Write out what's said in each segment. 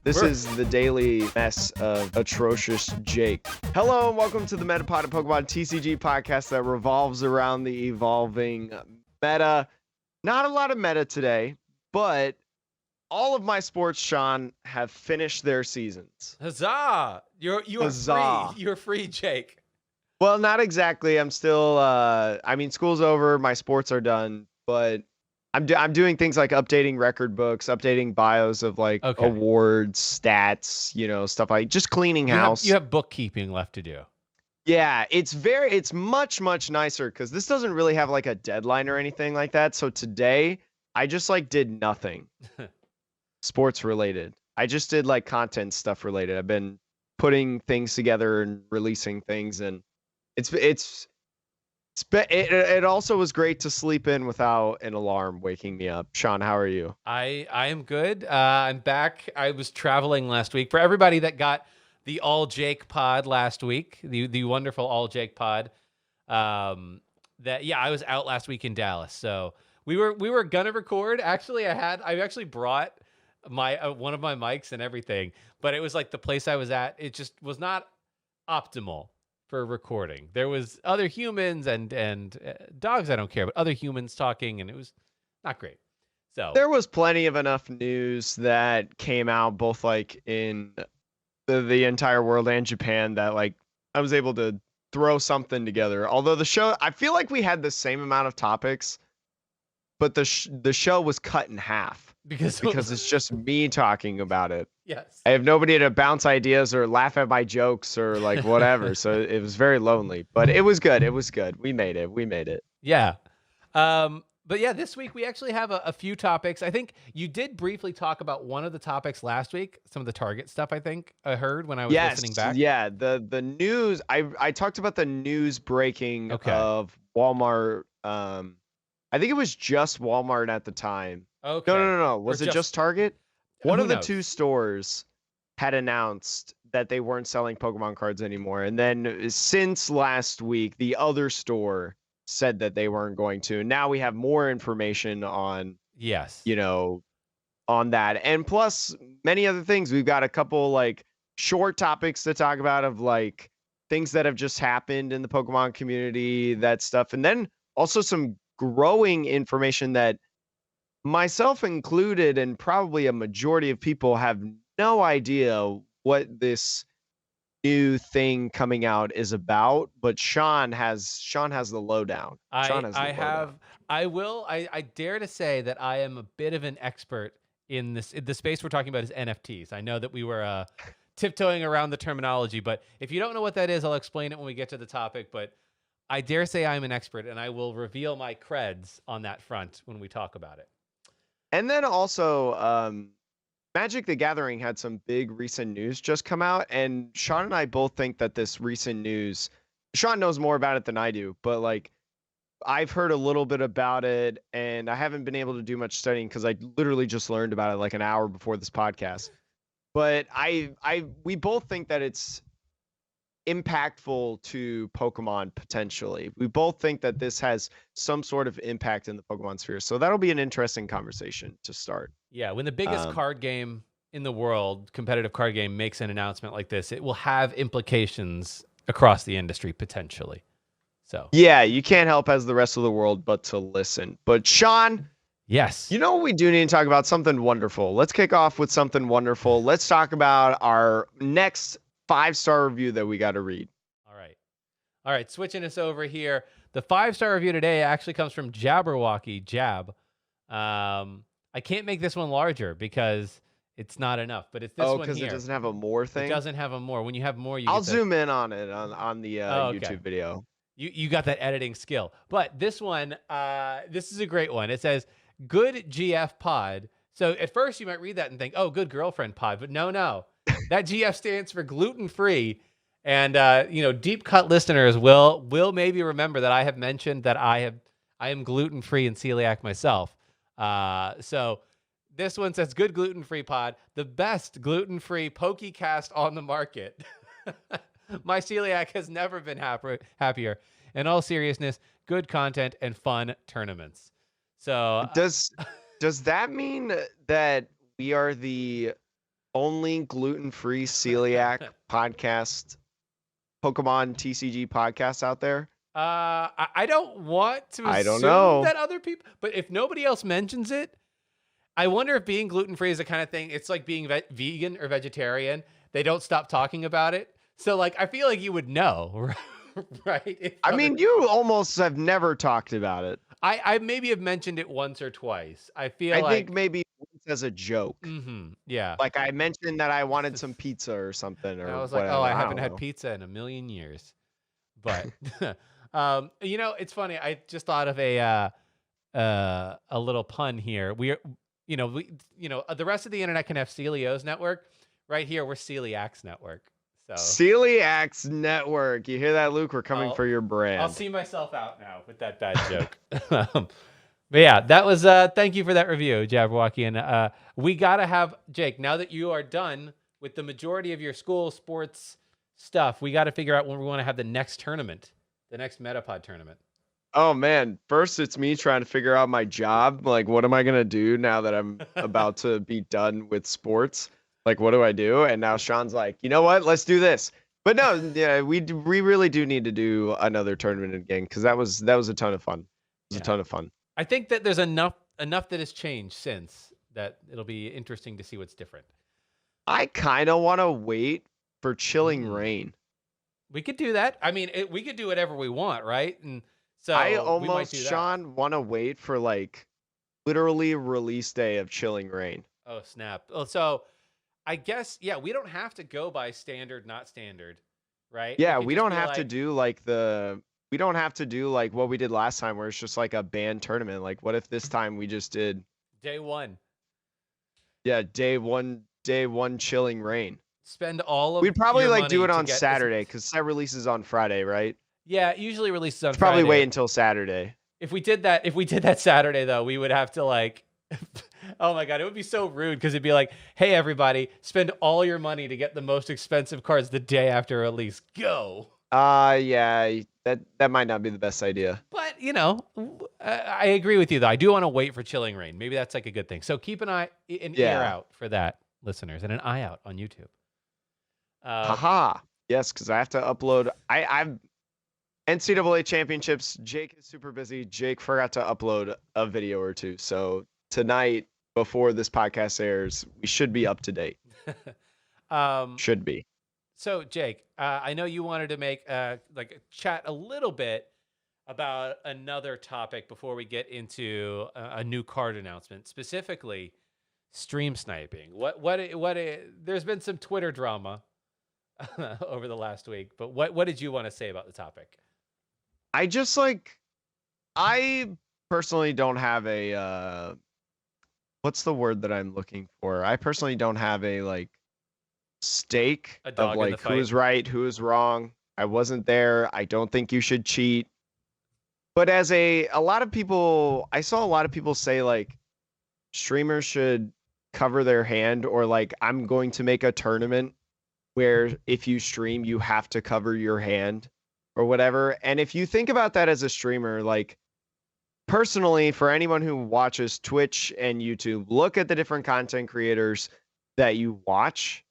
This is the daily mess of Atrocious Jake. Hello and welcome to the Metapod of Pokemon TCG podcast that revolves around the evolving meta. Not a lot of meta today, but all of my sports, Sean, have finished their seasons. Huzzah! You're Huzzah. free. You're free, Jake. Well, not exactly. I'm still school's over, my sports are done, but I'm doing things like updating record books, updating bios of awards, stats, stuff like just cleaning house. You have bookkeeping left to do. Yeah, it's much nicer because this doesn't really have like a deadline or anything like that. So today I just did nothing sports related. I just did like content stuff related. I've been putting things together and releasing things, and it also was great to sleep in without an alarm waking me up. Sean, how are you? I am good. I'm back. I was traveling last week. For everybody that got the All Jake pod last week, the wonderful All Jake pod, I was out last week in Dallas. So we were gonna record. Actually, I actually brought my one of my mics and everything, but it was like the place I was at, it just was not optimal for recording. There was other humans and dogs I don't care, but other humans talking, and it was not great. So there was plenty of enough news that came out both like in the entire world and Japan that I was able to throw something together. Although the show, I feel like we had the same amount of topics, but the show was cut in half because it's just me talking about it. Yes. I have nobody to bounce ideas or laugh at my jokes or whatever. So it was very lonely, but it was good. It was good. We made it. Yeah. But yeah, this week we actually have a few topics. I think you did briefly talk about one of the topics last week, some of the Target stuff, I think I heard when I was listening back. Yeah. The news, I talked about the news breaking of Wal Mart. I think it was just Walmart at the time. Okay. No. Was it just Target? One of the knows? two stores had announced that they weren't selling Pokemon cards anymore. And then since last week, the other store said that they weren't going to. And now we have more information on, on that. And plus many other things. We've got a couple short topics to talk about of things that have just happened in the Pokemon community, that stuff. And then also some growing information that myself included and probably a majority of people have no idea what this new thing coming out is about, but Sean has the lowdown. I dare to say that I am a bit of an expert in this. The space we're talking about is NFTs. I know that we were tiptoeing around the terminology, but if you don't know what that is, I'll explain it when we get to the topic. But I dare say I'm an expert, and I will reveal my creds on that front when we talk about it. And then also, Magic the Gathering had some big recent news just come out, and Sean and I both think that this recent news, Sean knows more about it than I do, but I've heard a little bit about it, and I haven't been able to do much studying because I literally just learned about it an hour before this podcast. But we both think that it's impactful to Pokemon potentially. We both think that this has some sort of impact in the Pokemon sphere. So that'll be an interesting conversation to start. Yeah, when the biggest card game in the world, competitive card game, makes an announcement like this, it will have implications across the industry potentially. So yeah, you can't help as the rest of the world but to listen. But Sean, yes, you know what we do need to talk about? Something wonderful. Let's kick off with something wonderful. Let's talk about our next 5-star review that we got to read. All right. Switching us over here. The 5-star review today actually comes from Jabberwocky Jab. I can't make this one larger because it's not enough, but it's this one here. Oh, because it doesn't have a more thing? It doesn't have a more. When you have more, I'll zoom in on it on the YouTube video. You got that editing skill. But this one, this is a great one. It says, good GF pod. So at first you might read that and think, oh, good girlfriend pod. But no. That GF stands for gluten-free. And deep cut listeners will maybe remember that I have mentioned that I am gluten-free and celiac myself. So this one says, good gluten-free pod, the best gluten-free PokeCast on the market. My celiac has never been happier. In all seriousness, good content and fun tournaments. So does that mean that we are the only gluten-free celiac podcast, Pokemon TCG podcast out there? I don't want to I don't assume know. that other people, but if nobody else mentions it, I wonder if being gluten-free is the kind of thing, it's like being vegan or vegetarian. They don't stop talking about it. So like, I feel like you would know, right? If I mean, you almost have never talked about it. I maybe have mentioned it once or twice. I feel I think like, maybe once as a joke. yeah. Like I mentioned that I wanted some pizza or something And I or was like, oh, whatever. I I haven't don't had know. pizza in a million years. But, it's funny. I just thought of a little pun here. The rest of the internet can have Celios network. Right here, we're Celiacs network. So Celiacs Network. You hear that, Luke? We're coming I'll for your I'll brand. see myself out now with that bad joke. But yeah, that was thank you for that review, Jabberwocky. And we gotta have Jake, now that you are done with the majority of your school sports stuff, we gotta figure out when we want to have the next tournament, the next Metapod tournament. Oh man, first it's me trying to figure out my job. Like, what am I gonna do now that I'm about to be done with sports? Like, what do I do? And now Sean's like, you know what? Let's do this. But no, yeah, we really do need to do another tournament again because that was a ton of fun. It was a Yeah. ton of fun. I think that there's enough that has changed since that it'll be interesting to see what's different. I kind of want to wait for Chilling Mm. Rain. We could do that. I mean, we could do whatever we want, right? And so I we might almost, do that. Sean, want to wait for like literally release day of Chilling Rain. Oh, snap. Oh, so I guess, yeah, we don't have to go by standard, not standard, right? It Yeah, could we just don't be have to like do like we don't have to do like what we did last time where it's just like a band tournament. Like what if this time we just did day one, yeah, day one Chilling Rain. spend all of We'd probably your like do money it to on get Saturday because set releases on Friday, right? Yeah, it usually releases on Should probably Friday. wait until Saturday. If we did that Saturday though, we would have to like oh my god, it would be so rude because it'd be like, hey everybody, spend all your money to get the most expensive cards the day after release. Go. Yeah, that might not be the best idea. But I agree with you though. I do want to wait for Chilling Rain. Maybe that's like a good thing. So keep an ear out for that, listeners, and an eye out on YouTube. Haha. Yes, because I have to upload. I've NCAA championships. Jake is super busy. Jake forgot to upload a video or two. So tonight, before this podcast airs, we should be up to date. Should be. So Jake, I know you wanted to make chat a little bit about another topic before we get into a new card announcement, specifically stream sniping. There's been some Twitter drama over the last week, but what did you want to say about the topic? I personally don't have a what's the word that I'm looking for? I personally don't have a like stake of like who's right, who's wrong. I wasn't there. I don't think you should cheat. But as a lot of people, I saw a lot of people say like streamers should cover their hand or like I'm going to make a tournament where if you stream you have to cover your hand or whatever. And if you think about that as a streamer, like personally, for anyone who watches Twitch and YouTube, look at the different content creators that you watch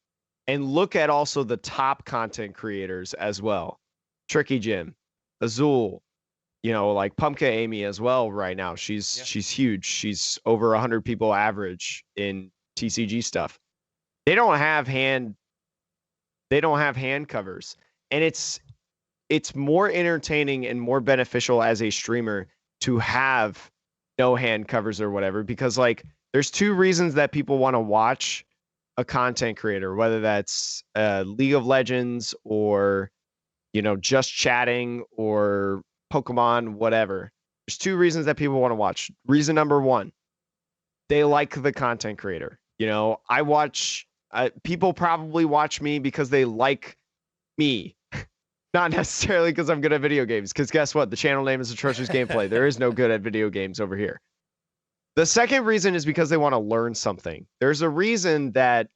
and look at also the top content creators as well. Tricky Jim, Azul, like Pumpkin Amy as well right now. She's huge. She's over 100 people average in TCG stuff. They don't have hand covers. And it's more entertaining and more beneficial as a streamer to have no hand covers or whatever, because like there's two reasons that people want to watch a content creator, whether that's League of Legends or just chatting or Pokemon, whatever. There's two reasons that people want to watch. Reason number one, they like the content creator. I watch people probably watch me because they like me. Not necessarily because I'm good at video games, because guess what? The channel name is Atrocious Gameplay. There is no good at video games over here. The second reason is because they want to learn something. There's a reason that,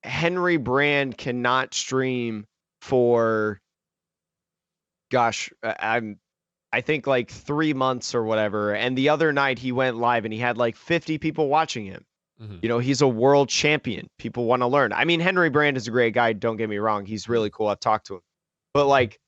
Henry Brand cannot stream for, I think like 3 months or whatever. And the other night he went live and he had like 50 people watching him. Mhm. You know, he's a world champion. People want to learn. I mean, Henry Brand is a great guy. Don't get me wrong. He's really cool. I've talked to him. But like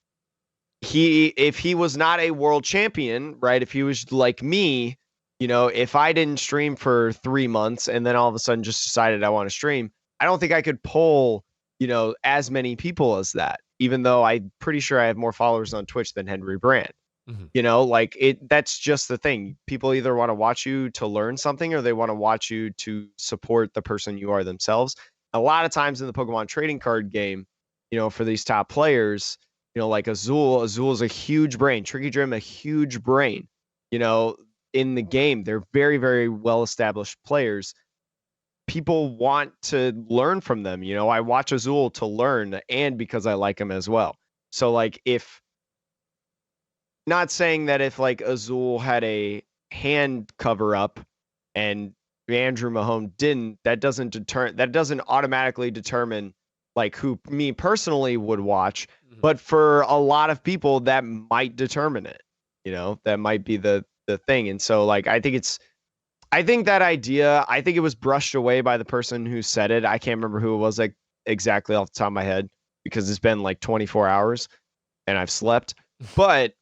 if he was not a world champion, right? If he was like me, you know, if I didn't stream for 3 months and then all of a sudden just decided I want to stream, I don't think I could pull, you know, as many people as that, even though I'm pretty sure I have more followers on Twitch than Henry Brand. Mhm. You know, like that's just the thing. People either want to watch you to learn something or they want to watch you to support the person you are themselves. A lot of times in the Pokemon trading card game, you know, for these top players, you know, like Azul's a huge brain, Tricky Dream, a huge brain, you know, in the game. They're very, very well established players. People want to learn from them. You know, I watch Azul to learn and because I like him as well. So like if not saying that if like Azul had a hand cover up and Andrew Mahone didn't, that doesn't automatically determine like who me personally would watch, but for a lot of people that might determine it. You know, that might be the thing. And so like I think that idea, I think it was brushed away by the person who said it. I can't remember who it was like exactly off the top of my head because it's been like 24 hours and I've slept. But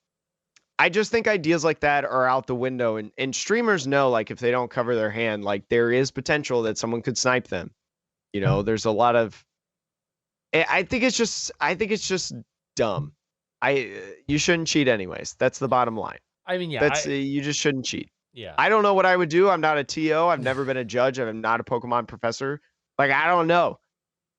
I just think ideas like that are out the window, and streamers know like if they don't cover their hand, like there is potential that someone could snipe them. You know, there's a lot of. I think it's just dumb. You shouldn't cheat anyways. That's the bottom line. I mean, yeah, That's you just shouldn't cheat. yeah. I don't know what I would do. I'm not a TO. I've never been a judge. I'm not a Pokemon professor. Like I don't know.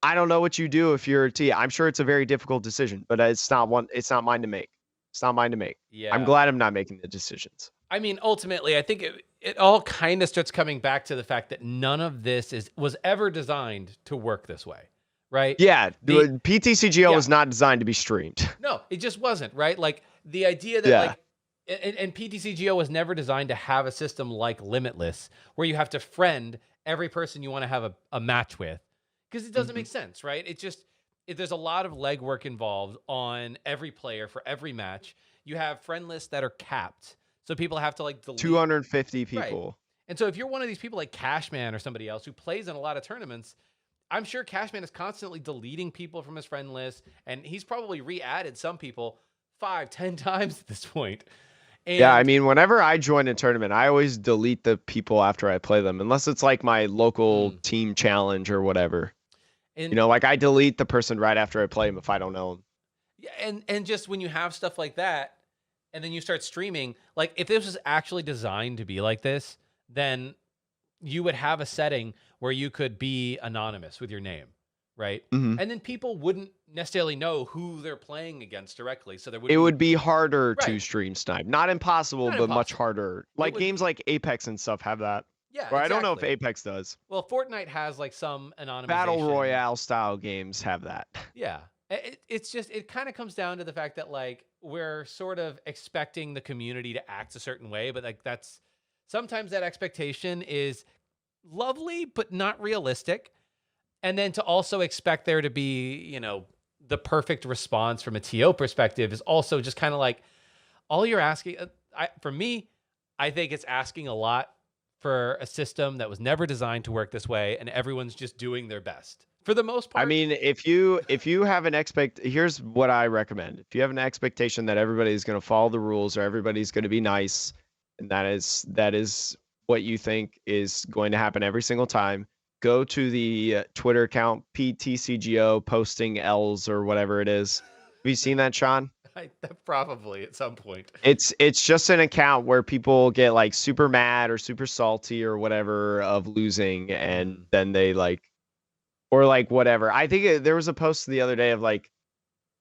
I don't know what you do if you're a T. I'm sure it's a very difficult decision, but it's not mine to make. It's not mine to make. I'm Yeah. glad I'm not making the decisions. I mean, ultimately, I think it all kind of starts coming back to the fact that none of this was ever designed to work this way, right? Yeah, The PTCGO Yeah. was not designed to be streamed. No, it just wasn't, right? Like the idea that Yeah. like and PTCGO was never designed to have a system like Limitless where you have to friend every person you want to have a match with because it doesn't make sense, right? There's a lot of legwork involved on every player for every match. You have friend lists that are capped. So people have to like delete 250 Right. people. And so if you're one of these people like Cashman or somebody else who plays in a lot of tournaments, I'm sure Cashman is constantly deleting people from his friend list, and he's probably re-added some people 5-10 times at this point. Yeah, I And mean, whenever I join a tournament, I always delete the people after I play them, unless it's like my local team challenge or whatever. You know, like I delete the person right after I play them if I don't know them. yeah, and just when you have stuff like that, and then you start streaming, like if this was actually designed to be like this, then you would have a setting where you could be anonymous with your name, right? Mhm. And then people wouldn't necessarily know who they're playing against directly. So It would be harder to Right. stream snipe. Not impossible, Not but much impossible. harder. Like would games be- like Apex and stuff have that. Yeah, Or I don't know if exactly. Apex does. Well, Fortnite has like some anonymization. Battle Royale style games have that. Yeah. It's just, it kind of comes down to the fact that like we're sort of expecting the community to act a certain way, but like sometimes that expectation is lovely, but not realistic. And then to also expect there to be, you know, the perfect response from a TO perspective is also just kind of like all you're asking. For me, I think it's asking a lot for a system that was never designed to work this way, and everyone's just doing their best for the most part. I mean, if you have an here's what I recommend. If you have an expectation that everybody's going to follow the rules or everybody's going to be nice, and that is what you think is going to happen every single time, go to the Twitter account PTCGO posting L's or whatever it is. Have you seen that, Sean? Probably at some point. It's just an account where people get like super mad or super salty or whatever of losing, and then they like, or like whatever. I think there was a post the other day of like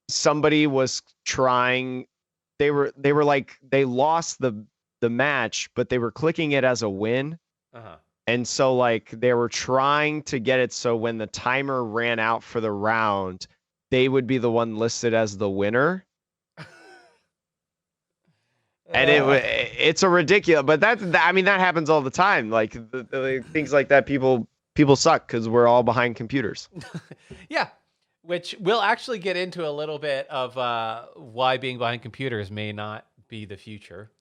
somebody was trying. They were like they lost the match, but they were clicking it as a win. And so like they were trying to get it so when the timer ran out for the round, they would be the one listed as the winner. And it's a ridiculous, but I mean, that happens all the time. Like the things like that, people suck because we're all behind computers. Yeah, which we'll actually get into a little bit of why being behind computers may not be the future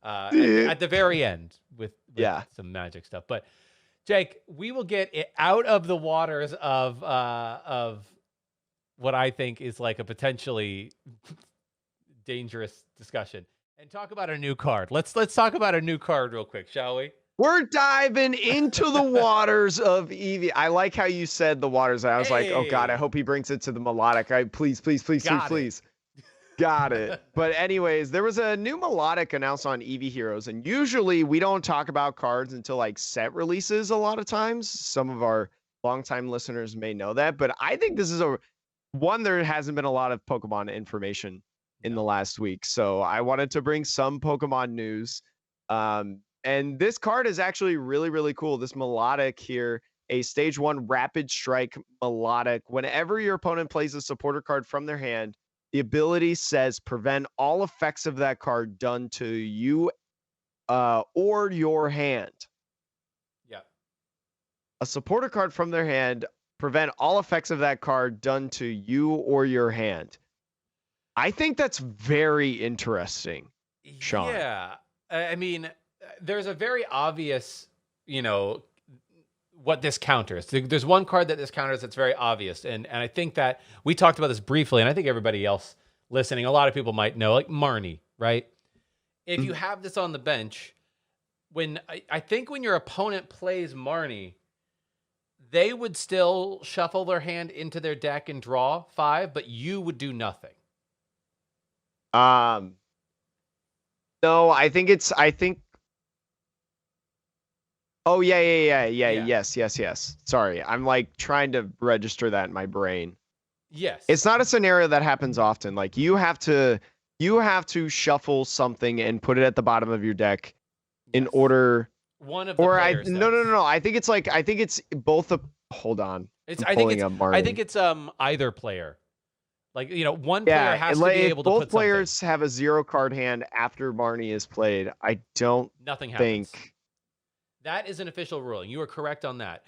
at the very end with Yeah. some magic stuff. But Jake, we will get it out of the waters of what I think is like a potentially dangerous discussion and talk about a new card. Let's talk about a new card real quick, shall we? We're diving into the waters of Eevee. I like how you said the waters. I was like, oh God, I hope he brings it to the melodic. Please. Got it. But anyways, there was a new melodic announced on Eevee Heroes, and usually we don't talk about cards until like set releases a lot of times. Some of our longtime listeners may know that, but I think this is one, there hasn't been a lot of Pokemon information in the last week. So I wanted to bring some Pokemon news. And this card is actually really, really cool. This melodic here, a stage 1 rapid strike melodic. Whenever your opponent plays a supporter card from their hand, the ability says prevent all effects of that card done to you or your hand. Yeah. A supporter card from their hand, prevent all effects of that card done to you or your hand. I think that's very interesting, Sean. Yeah. I mean, there's a very obvious, what this counters. There's one card that this counters that's very obvious. And I think that we talked about this briefly, and I think everybody else listening, a lot of people might know, like Marnie, right? If you have this on the bench, I think when your opponent plays Marnie, they would still shuffle their hand into their deck and draw 5, but you would do nothing. No, I think oh, yeah. Yes. Sorry. I'm like trying to register that in my brain. Yes. It's not a scenario that happens often. Like you have to shuffle something and put it at the bottom of your deck in order. One of the players No. I think it's both hold on. I think it's either player. Like, one player has to be able to put both players have a 0 card hand after Marnie is played. I don't nothing think happens. That is an official ruling. You are correct on that.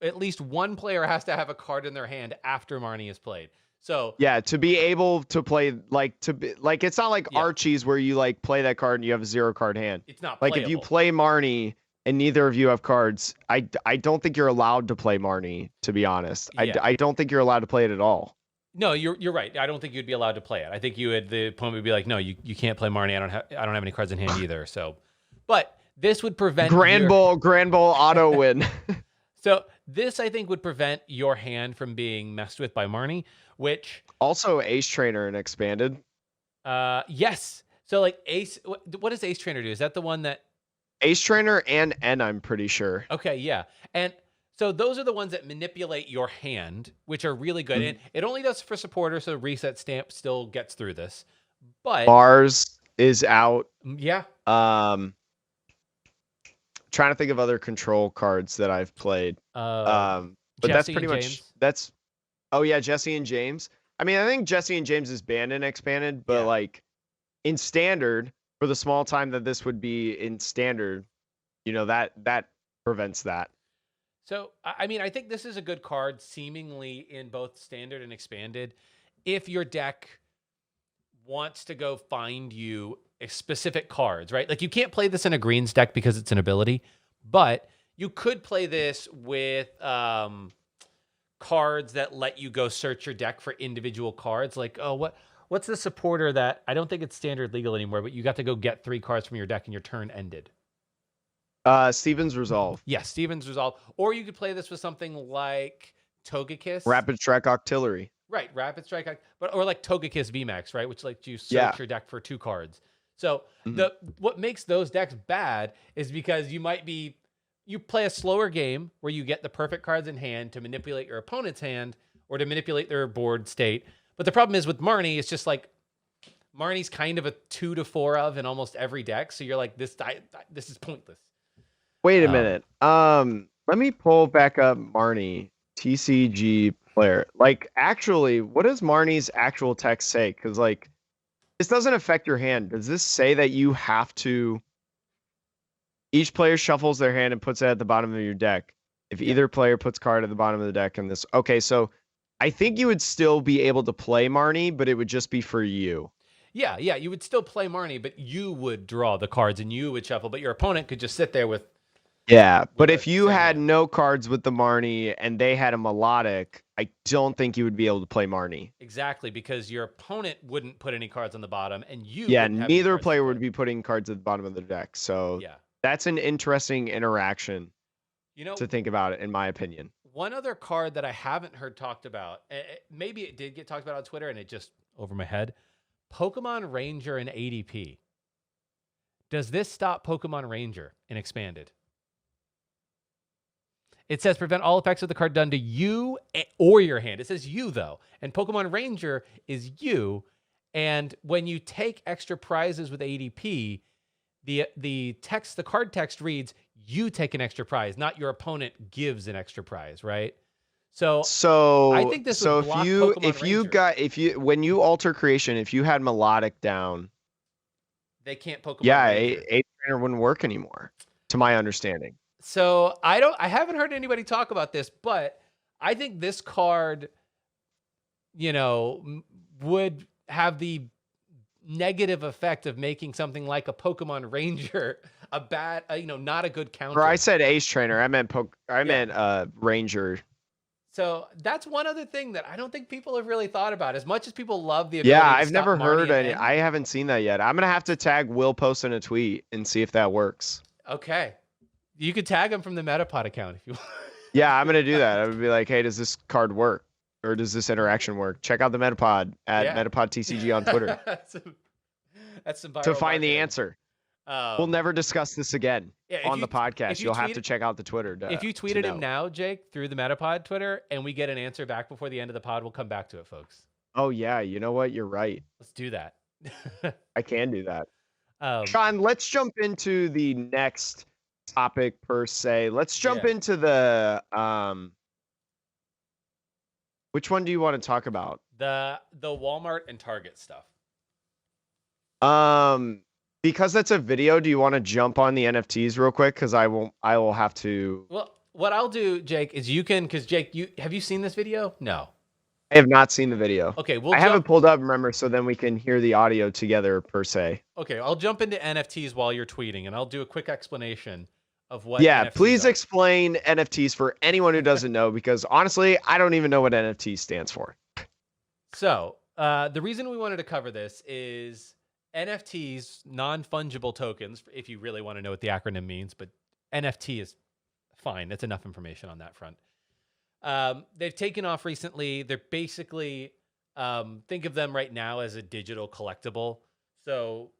At least one player has to have a card in their hand after Marnie is played. So yeah, to be able to play it's not like Archie's where you like play that card and you have a 0 card hand. It's not like if you play Marnie and neither of you have cards, I don't think you're allowed to play Marnie, to be honest. Yeah. I don't think you're allowed to play it at all. No, you're right. I don't think you'd be allowed to play it. I think the opponent would be like, no, you can't play Marnie. I don't have any cards in hand either. So, but this would prevent Grand Ball auto win. So this, I think, would prevent your hand from being messed with by Marnie, which also Ace Trainer and expanded. Yes. So like Ace, what does Ace Trainer do? Is that the one that Ace Trainer and N? I'm pretty sure. Okay, yeah, and so those are the ones that manipulate your hand, which are really good. And it only does for supporter, so Reset Stamp still gets through this. But Bars is out. Yeah. Trying to think of other control cards that I've played. But Jesse that's pretty much James. That's. Oh yeah, Jesse and James. I mean, I think Jesse and James is banned and expanded, but like in standard, for the small time that this would be in standard, that prevents that. So, I mean, I think this is a good card, seemingly in both standard and expanded. If your deck wants to go find you specific cards, right? Like you can't play this in a greens deck because it's an ability, but you could play this with cards that let you go search your deck for individual cards. Like, what's the supporter that I don't think it's standard legal anymore, but you got to go get 3 cards from your deck and your turn ended. Steven's Resolve. Yes, Steven's Resolve. Or you could play this with something like Togekiss. Rapid Strike Octillery. Right, Rapid Strike, or like Togekiss VMAX, right, which lets you search your deck for 2 cards. So what makes those decks bad is because you play a slower game where you get the perfect cards in hand to manipulate your opponent's hand or to manipulate their board state. But the problem is with Marnie, it's just like Marnie's kind of a 2 to 4 of in almost every deck. So you're like, this is pointless. Wait a minute. Let me pull back up Marnie TCG player. Like, actually, what does Marnie's actual text say? Because like, this doesn't affect your hand. Does this say that you have to? Each player shuffles their hand and puts it at the bottom of your deck. If either player puts card at the bottom of the deck in this, okay, so I think you would still be able to play Marnie, but it would just be for you. Yeah, you would still play Marnie, but you would draw the cards and you would shuffle, but your opponent could just sit there with Yeah, but with if a you certain had hand. no cards with the Marnie and they had a melodic, I don't think you would be able to play Marnie. Exactly, because your opponent wouldn't put any cards on the bottom, and you Yeah, wouldn't have any neither cards to player play. would be putting cards at the bottom of the deck. So Yeah. that's an interesting interaction You know, to think about, in my opinion. one other card that I haven't heard talked about, maybe it did get talked about on Twitter and it just over my head. Pokemon Ranger and ADP. Does this stop Pokemon Ranger in Expanded? It says prevent all effects of the card done to you or your hand. It says you, though. And Pokemon Ranger is you. And when you take extra prizes with ADP, the card text reads, you take an extra prize, not your opponent gives an extra prize, right? So I think this would block Pokemon Ranger. When you alter creation, if you had melodic down, They can't Pokemon yeah, Ranger. a trainer wouldn't work anymore, to my understanding. So I haven't heard anybody talk about this, but I think this card, would have the negative effect of making something like a Pokemon Ranger a bad, not a good counter. Or I said ace trainer. I meant Ranger. So that's one other thing that I don't think people have really thought about. As much as people love the Yeah, ability to I've stop never Marnie heard and any. N. I haven't seen that yet. I'm gonna have to tag Will post in a tweet and see if that works. Okay. You could tag him from the Metapod account if you want. Yeah, I'm gonna do that. I would be like, hey, does this card work? Or does this interaction work? Check out the Metapod at MetapodTCG on Twitter That's some viral to find the marketing. answer. We'll never discuss this again on the podcast. You'll have to check out the Twitter. If you tweeted him now, Jake, through the Metapod Twitter, and we get an answer back before the end of the pod, we'll come back to it, folks. Oh, yeah. You know what? You're right. Let's do that. I can do that. Sean, let's jump into the next topic per se. Let's jump into the which one do you want to talk about? The Walmart and Target stuff. Because that's a video, do you want to jump on the NFTs real quick? Because I will have to. Well, what I'll do, Jake, is because Jake, have you seen this video? No. I have not seen the video. Okay, I have it pulled up, remember, so then we can hear the audio together per se. Okay, I'll jump into NFTs while you're tweeting, and I'll do a quick explanation of what NFTs please are. Explain NFTs for anyone who doesn't know, because honestly, I don't even know what NFT stands for. So, the reason we wanted to cover this is NFTs, non-fungible tokens, if you really want to know what the acronym means, but NFT is fine. That's enough information on that front. They've taken off recently. They're basically, think of them right now as a digital collectible. So,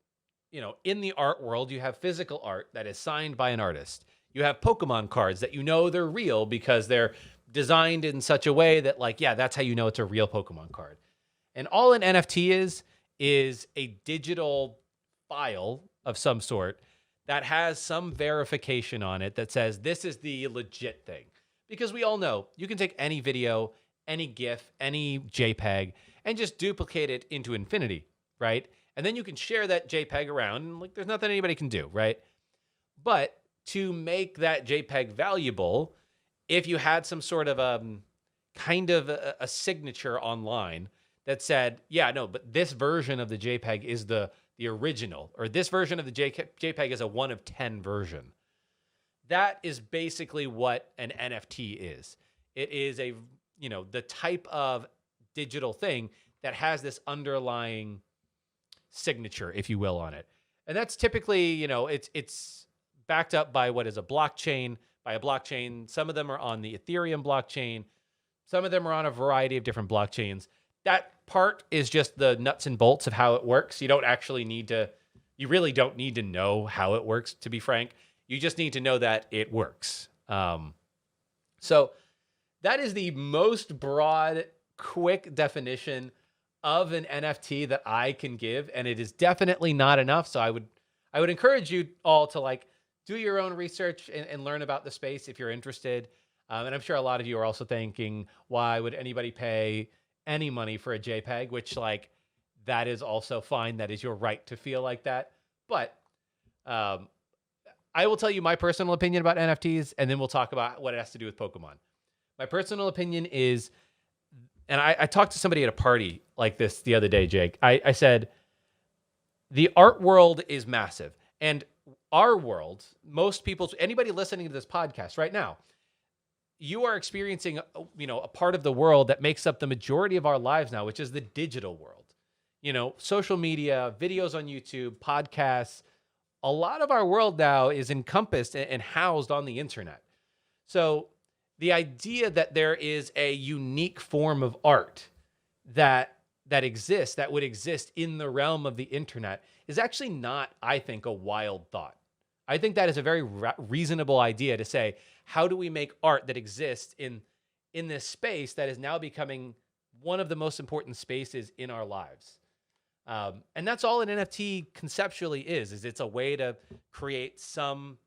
in the art world, you have physical art that is signed by an artist. You have Pokemon cards that they're real because they're designed in such a way that, that's how you know it's a real Pokemon card. And all an NFT is a digital file of some sort that has some verification on it that says this is the legit thing. Because we all know you can take any video, any GIF, any JPEG, and just duplicate it into infinity, right? And then you can share that JPEG around, and there's nothing anybody can do, right? But to make that JPEG valuable, if you had some sort of a signature online that said, but this version of the JPEG is the original, or this version of the JPEG is a 1 of 10 version. That is basically what an NFT is. It is the type of digital thing that has this underlying signature, if you will, on it. And that's typically, it's backed up by what is a blockchain, Some of them are on the Ethereum blockchain. Some of them are on a variety of different blockchains. That part is just the nuts and bolts of how it works. You really don't need to know how it works, to be frank. You just need to know that it works. So that is the most broad, quick definition of an NFT that I can give, and it is definitely not enough. So I would encourage you all to do your own research and learn about the space if you're interested. And I'm sure a lot of you are also thinking, why would anybody pay any money for a JPEG? Which that is also fine. That is your right to feel like that. But I will tell you my personal opinion about NFTs, and then we'll talk about what it has to do with Pokemon. My personal opinion is, and I talked to somebody at a party like this the other day, Jake. I said, the art world is massive. And our world, most people, anybody listening to this podcast right now, you are experiencing, a part of the world that makes up the majority of our lives now, which is the digital world. Social media, videos on YouTube, podcasts. A lot of our world now is encompassed and housed on the internet. So the idea that there is a unique form of art that exists, that would exist in the realm of the internet, is actually not, I think, a wild thought. I think that is a very reasonable idea to say, how do we make art that exists in this space that is now becoming one of the most important spaces in our lives? And that's all an NFT conceptually is it's a way to create some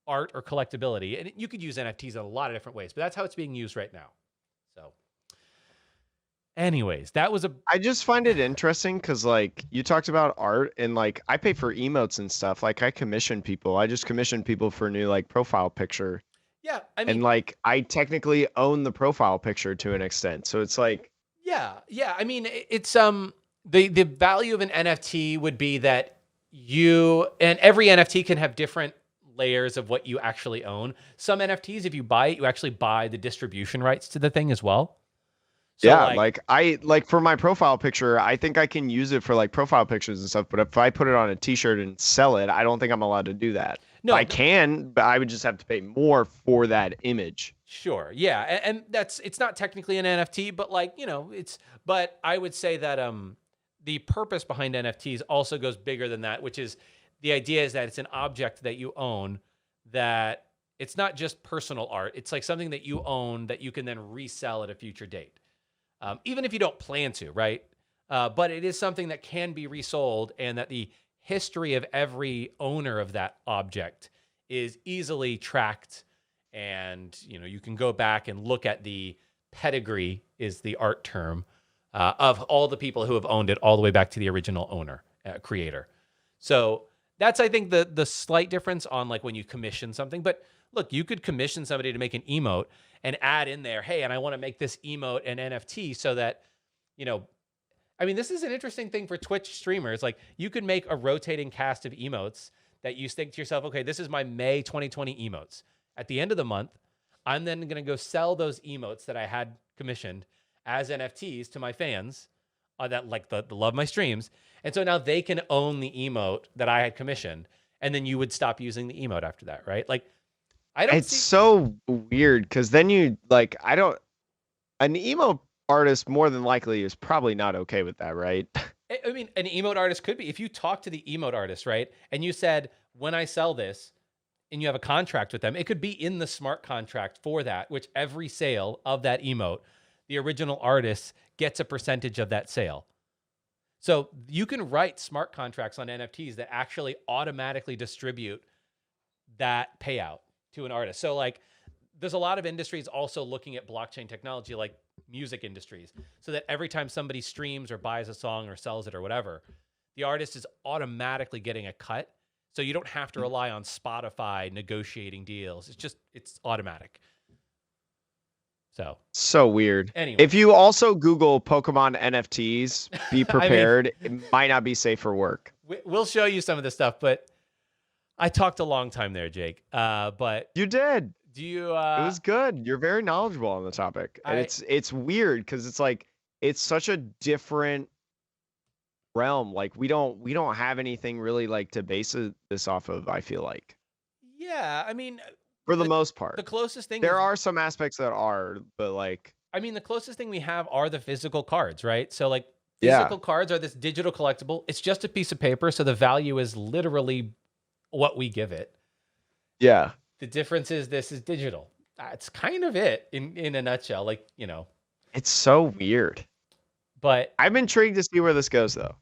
art or collectability. And you could use NFTs in a lot of different ways, but that's how it's being used right now. So anyways, I just find it interesting because like you talked about art and like I pay for emotes and stuff. Like I commission people. I just commission people for a new like profile picture. Yeah. I mean, and like I technically own the profile picture to an extent. So it's like, yeah. I mean, it's the value of an NFT would be that and every NFT can have different layers of what you actually own. Some NFTs, if you buy it, you actually buy the distribution rights to the thing as well. So yeah, like I like for my profile picture, I think I can use it for like profile pictures and stuff. But if I put it on a T-shirt and sell it, I don't think I'm allowed to do that. No, I can, but I would just have to pay more for that image. Sure, yeah, and it's not technically an NFT, but but I would say that the purpose behind NFTs also goes bigger than that, which is the idea is that it's an object that you own, that it's not just personal art. It's like something that you own that you can then resell at a future date. Even if you don't plan to, right? But it is something that can be resold and that the history of every owner of that object is easily tracked. And, you can go back and look at the pedigree is the art term of all the people who have owned it all the way back to the original owner, creator. So that's, I think, the slight difference on like when you commission something. But look, you could commission somebody to make an emote and add in there, hey, and I want to make this emote an NFT so that, I mean, this is an interesting thing for Twitch streamers. Like you could make a rotating cast of emotes that you think to yourself, okay, this is my May 2020 emotes. At the end of the month, I'm then going to go sell those emotes that I had commissioned as NFTs to my fans that like the love my streams. And so now they can own the emote that I had commissioned. And then you would stop using the emote after that, right? Like, it's so weird because then you like, an emo artist more than likely is probably not okay with that, right? I mean, an emote artist could be. If you talk to the emote artist, right? And you said, when I sell this, and you have a contract with them, it could be in the smart contract for that, which every sale of that emote, the original artist gets a percentage of that sale. So you can write smart contracts on NFTs that actually automatically distribute that payout to an artist. So like there's a lot of industries also looking at blockchain technology, like music industries, so that every time somebody streams or buys a song or sells it or whatever, the artist is automatically getting a cut. So you don't have to rely on Spotify negotiating deals. It's automatic. So weird. Anyway. If you also Google Pokemon NFTs, be prepared. I mean, it might not be safe for work. We'll show you some of this stuff, but I talked a long time there, Jake. But you did. Do you? It was good. You're very knowledgeable on the topic, and it's weird because it's like it's such a different realm. Like we don't have anything really like to base this off of. I feel like. Yeah, I mean, for the most part, the closest thing there are some aspects that are, but like, I mean, the closest thing we have are the physical cards, right? So like, physical cards are this digital collectible. It's just a piece of paper, so the value is literally what we give it. Yeah. The difference is this is digital. That's kind of it in a nutshell. Like, it's so weird. But I'm intrigued to see where this goes, though.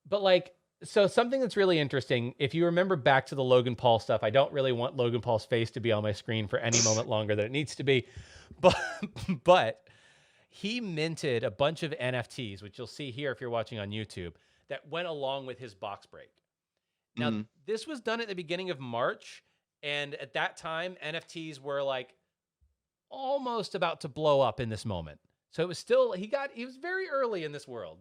But like, so something that's really interesting, if you remember back to the Logan Paul stuff, I don't really want Logan Paul's face to be on my screen for any moment longer than it needs to be. But he minted a bunch of NFTs, which you'll see here if you're watching on YouTube, that went along with his box break. Now, this was done at the beginning of March. And at that time, NFTs were like almost about to blow up in this moment. So it was still, he was very early in this world,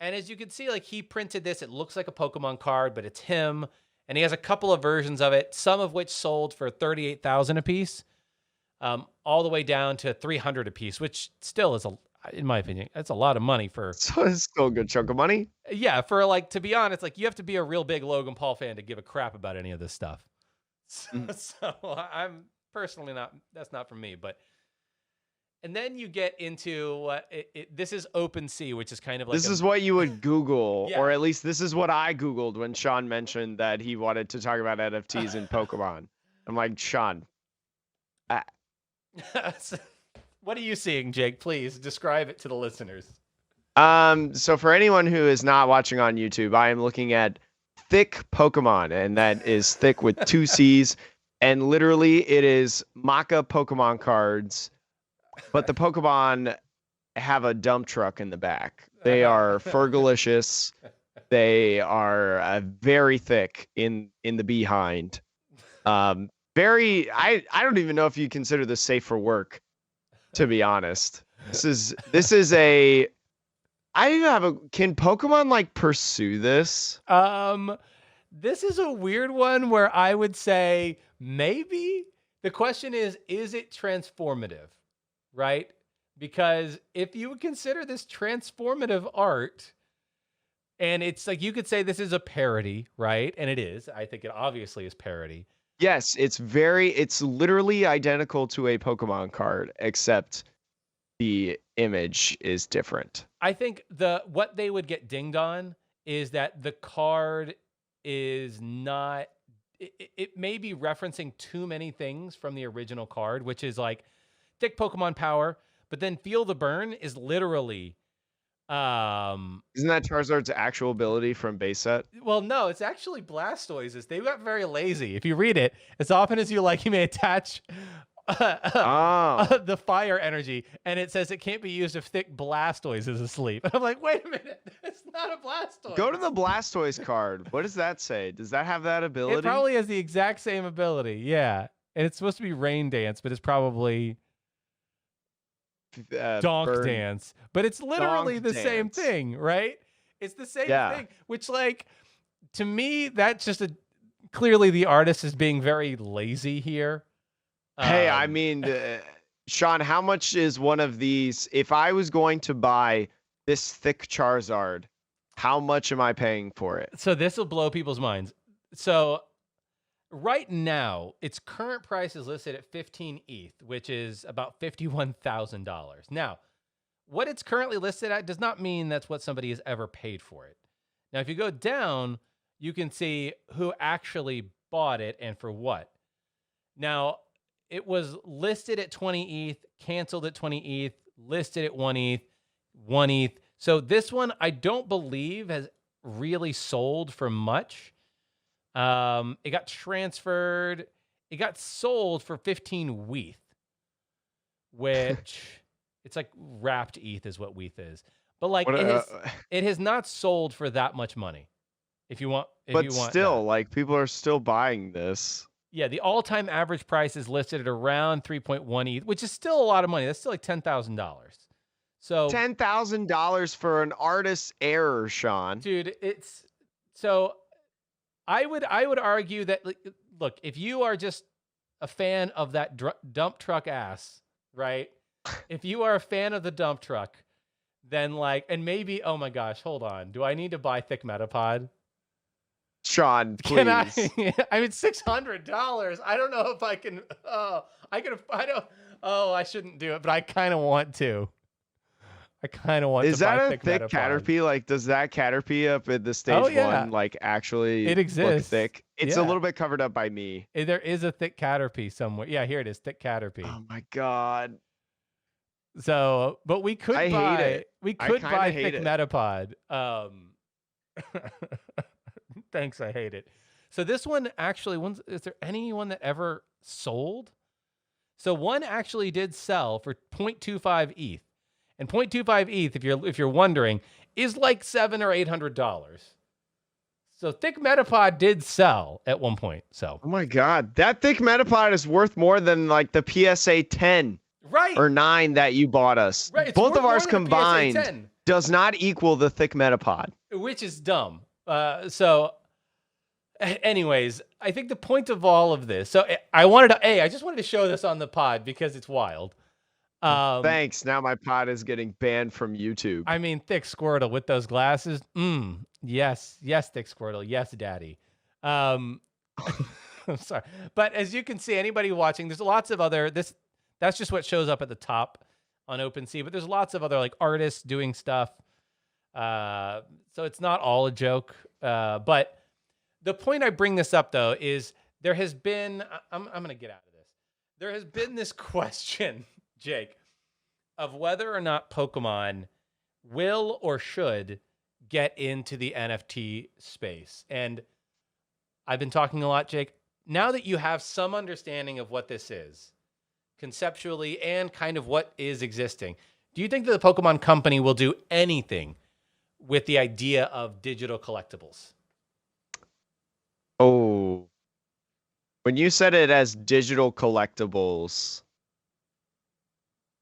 and as you can see, like he printed this, it looks like a Pokemon card, but it's him. and he has a couple of versions of it, some of which sold for $38,000 a piece, all the way down to $300 a piece, which still is, in my opinion, that's a lot of money for. So it's still a good chunk of money. Yeah, for like, to be honest, like you have to be a real big Logan Paul fan to give a crap about any of this stuff. So I'm personally not. That's not for me, but. And then you get into this is OpenSea, which is kind of like this is what you would Google, Yeah. or at least this is what I Googled when Sean mentioned that he wanted to talk about NFTs in Pokemon. I'm like, Sean. What are you seeing, Jake? Please describe it to the listeners. So for anyone who is not watching on YouTube, I am looking at thick Pokemon, and that is thick with 2 C's, and literally it is Maca Pokemon cards. But the Pokemon have a dump truck in the back. They are Fergalicious. They are very thick in the behind. Very. I don't even know if you consider this safe for work, to be honest. This is a. I even have a. Can Pokemon like pursue this? This is a weird one where I would say maybe. The question is it transformative? Right? Because if you would consider this transformative art, and it's like, you could say this is a parody, right? And it is. I think it obviously is parody. Yes, it's literally identical to a Pokemon card, except the image is different. I think what they would get dinged on is that the card is not, it may be referencing too many things from the original card, which is like, thick Pokemon power, but then feel the burn is literally isn't that Charizard's actual ability from base set? Well, no, it's actually Blastoise's. They got very lazy. If you read it, as often as you like, you may attach the fire energy, and it says it can't be used if thick Blastoise is asleep. And I'm like, wait a minute, it's not a Blastoise. Go to the Blastoise card. What does that say? Does that have that ability? It probably has the exact same ability, yeah. And it's supposed to be Rain Dance, but it's probably Donk Dance, but it's literally the same thing, right? It's the same thing, which, like, to me, that's just clearly the artist is being very lazy here. Hey, I mean, Sean, how much is one of these? If I was going to buy this thick Charizard, how much am I paying for it? So this will blow people's minds. So right now, its current price is listed at 15 ETH, which is about $51,000. Now, what it's currently listed at does not mean that's what somebody has ever paid for it. Now, if you go down, you can see who actually bought it and for what. Now, it was listed at 20 ETH, canceled at 20 ETH, listed at 1 ETH, 1 ETH. So this one, I don't believe has really sold for much. It got transferred. It got sold for 15 WETH, which it's like wrapped ETH is what WETH is. But like it has not sold for that much money. If you want, still, like, people are still buying this. Yeah, the all-time average price is listed at around 3.1 ETH, which is still a lot of money. That's still like $10,000. So $10,000 for an artist's error, Sean. Dude, it's so. I would argue that, look, if you are just a fan of that dump truck ass, right? If you are a fan of the dump truck, then like, and maybe, oh my gosh, hold on. Do I need to buy Thick Metapod? Sean, please. Can I mean, $600. I don't know if I can. I shouldn't do it, but I kind of want to. Is that a thick Caterpie? Like, does that Caterpie up at the stage one, like, actually it exists. Look thick? It's a little bit covered up by me. There is a thick Caterpie somewhere. Yeah, here it is, thick Caterpie. Oh my god. So, but we could buy it. We could buy thick Metapod. Thanks, I hate it. So this one actually, is there anyone that ever sold? So one actually did sell for 0.25 ETH. And 0.25 ETH, if you're wondering, is like $700 or $800. So thick Metapod did sell at one point. So oh my god, that thick Metapod is worth more than like the PSA 10 or 9 that you bought us. Right, both of ours combined does not equal the thick Metapod, which is dumb. So Anyways, I think the point of all of this. So I just wanted to show this on the pod because it's wild. Thanks. Now my pod is getting banned from YouTube. I mean, Thick Squirtle with those glasses. Yes, yes, Thick Squirtle. Yes, Daddy. Um, I'm sorry, but as you can see, anybody watching, there's lots of other this. That's just what shows up at the top on OpenSea, but there's lots of other like artists doing stuff. So it's not all a joke. But the point I bring this up though is there has been. I'm gonna get out of this. There has been this question, Jake, of whether or not Pokemon will or should get into the NFT space. And I've been talking a lot, Jake. Now that you have some understanding of what this is, conceptually and kind of what is existing, do you think that the Pokemon Company will do anything with the idea of digital collectibles? Oh, when you said it as digital collectibles,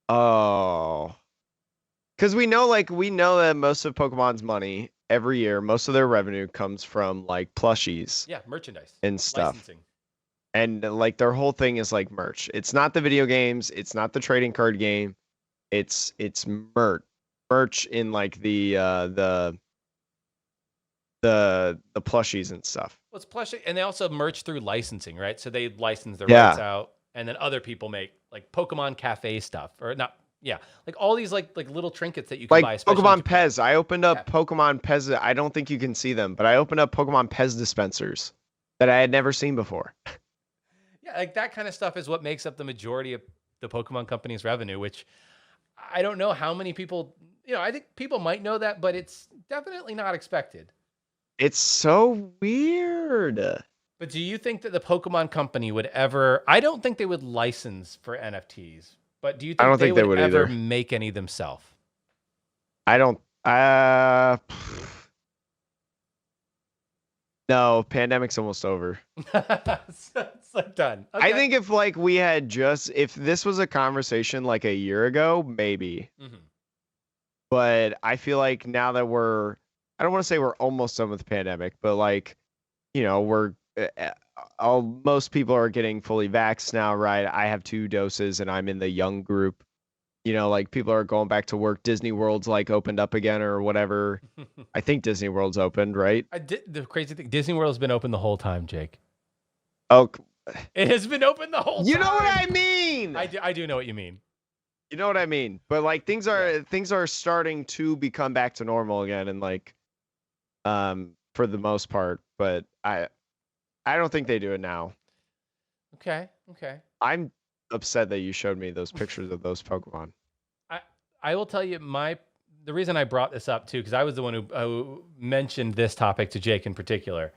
oh, because we know that most of Pokemon's money every year, most of their revenue comes from like plushies Yeah, merchandise and stuff. licensing. And like their whole thing is like merch. It's not the video games, it's not the trading card game. It's merch in like the plushies and stuff. Well, it's plush, and they also merch through licensing, right? So they license their Yeah. rights out, and then other people make like Pokemon Cafe stuff, or not. Yeah, like all these like little trinkets that you can Like buy. Especially in Pokemon Japan. Pez. I opened up Yeah. Pokemon Pez. I don't think you can see them, but I opened up Pokemon Pez dispensers that I had never seen before. Yeah, like that kind of stuff is what makes up the majority of the Pokemon Company's revenue, which I don't know how many people, I think people might know that, but it's definitely not expected. It's so weird. But do you think that the Pokemon Company would ever, I don't think they would license for NFTs, but do you I think don't they think they would would ever either. make any themselves? I don't. No, pandemic's almost over. It's like done. I Okay. think if this was a conversation like a year ago, maybe. Mhm. But I feel like now that I don't want to say we're almost done with the pandemic, but like, we're most people are getting fully vaxxed now, right? I have 2 doses and I'm in the young group. Like people are going back to work. Disney World's like opened up again or whatever. I think Disney World's opened, right? The crazy thing, Disney World has been open the whole time, Jake. Oh, It has been open the whole time. you know what I mean? I do know what you mean. You know what I mean? But like things are starting to become back to normal again, and like for the most part, but I don't think they do it now. Okay. I'm upset that you showed me those pictures of those Pokemon. I will tell you the reason I brought this up too, because I was the one who mentioned this topic to Jake in particular.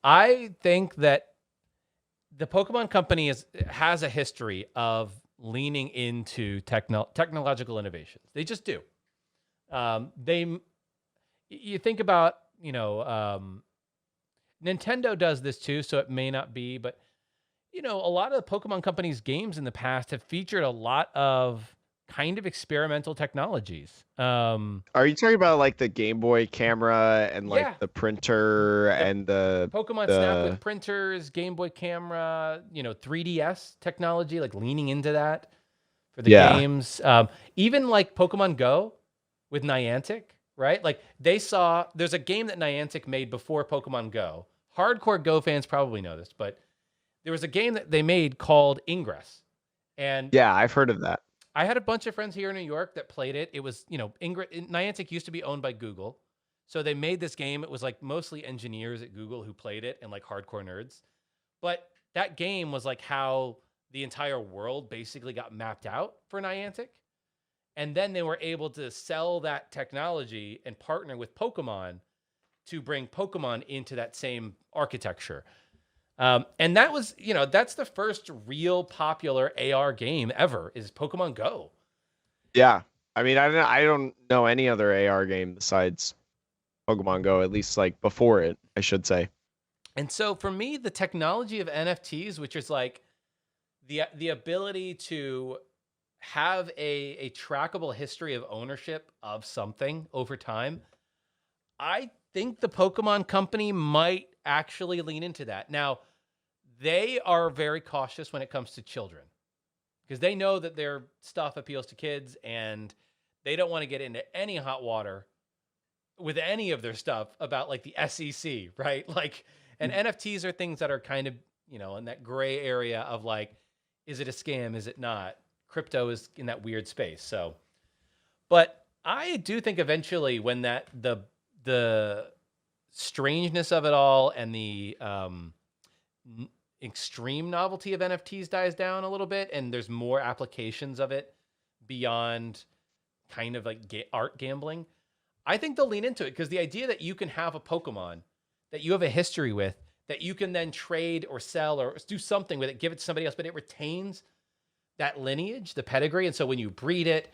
I think that the Pokemon Company has a history of leaning into technological innovations. They just do. You think about, Nintendo does this too, so it may not be, but a lot of the Pokemon Company's games in the past have featured a lot of kind of experimental technologies. Are you talking about like the Game Boy camera and like Yeah. the printer and the Pokemon Snap with printers, Game Boy camera, 3DS technology, like leaning into that for the games. Even like Pokemon Go with Niantic, right? Like there's a game that Niantic made before Pokemon Go. Hardcore Go fans probably know this, but there was a game that they made called Ingress. And yeah, I've heard of that. I had a bunch of friends here in New York that played it. It was, Niantic used to be owned by Google. So they made this game. It was like mostly engineers at Google who played it and like hardcore nerds. But that game was like how the entire world basically got mapped out for Niantic. And then they were able to sell that technology and partner with Pokemon to bring Pokemon into that same architecture. And that was, that's the first real popular AR game ever is Pokemon Go. Yeah. I mean, I don't know any other AR game besides Pokemon Go, at least like before it, I should say. And so for me, the technology of NFTs, which is like the ability to have a trackable history of ownership of something over time, I think the Pokemon Company might actually lean into that. Now, they are very cautious when it comes to children because they know that their stuff appeals to kids and they don't want to get into any hot water with any of their stuff about like the SEC, right? Like, and NFTs are things that are kind of, in that gray area of like, is it a scam? Is it not? Crypto is in that weird space. So, but I do think eventually when the strangeness of it all and the extreme novelty of NFTs dies down a little bit, and there's more applications of it beyond kind of like art gambling, I think they'll lean into it because the idea that you can have a Pokemon that you have a history with that you can then trade or sell or do something with it, give it to somebody else, but it retains that lineage, the pedigree. And so when you breed it,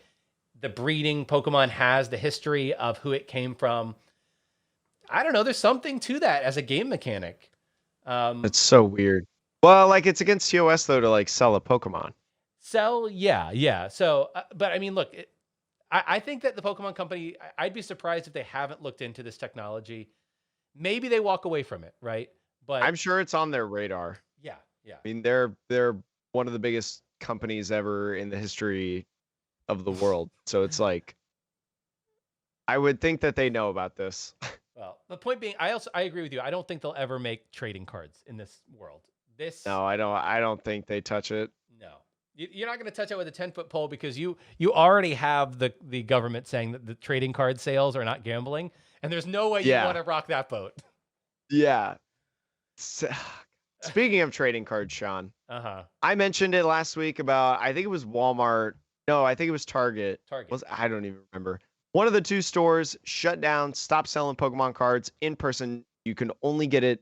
the breeding Pokemon has the history of who it came from. I don't know. There's something to that as a game mechanic. It's so weird. Well, like it's against TOS though to like sell a Pokemon. Sell, yeah. So, but I mean, look, I think that the Pokemon Company, I'd be surprised if they haven't looked into this technology. Maybe they walk away from it, right? But I'm sure it's on their radar. yeah. I mean, they're one of the biggest companies ever in the history of the world. So it's like, I would think that they know about this. Well, the point being, I agree with you. I don't think they'll ever make trading cards in this world. No, I don't think they touch it. No. You're not going to touch it with a 10-foot pole because you already have the government saying that the trading card sales are not gambling, and there's no way you want to rock that boat. Yeah. Speaking of trading cards, Sean, I mentioned it last week about, I think it was Walmart. No, I think it was Target. I don't even remember. One of the two stores shut down, stopped selling Pokemon cards in person. You can only get it.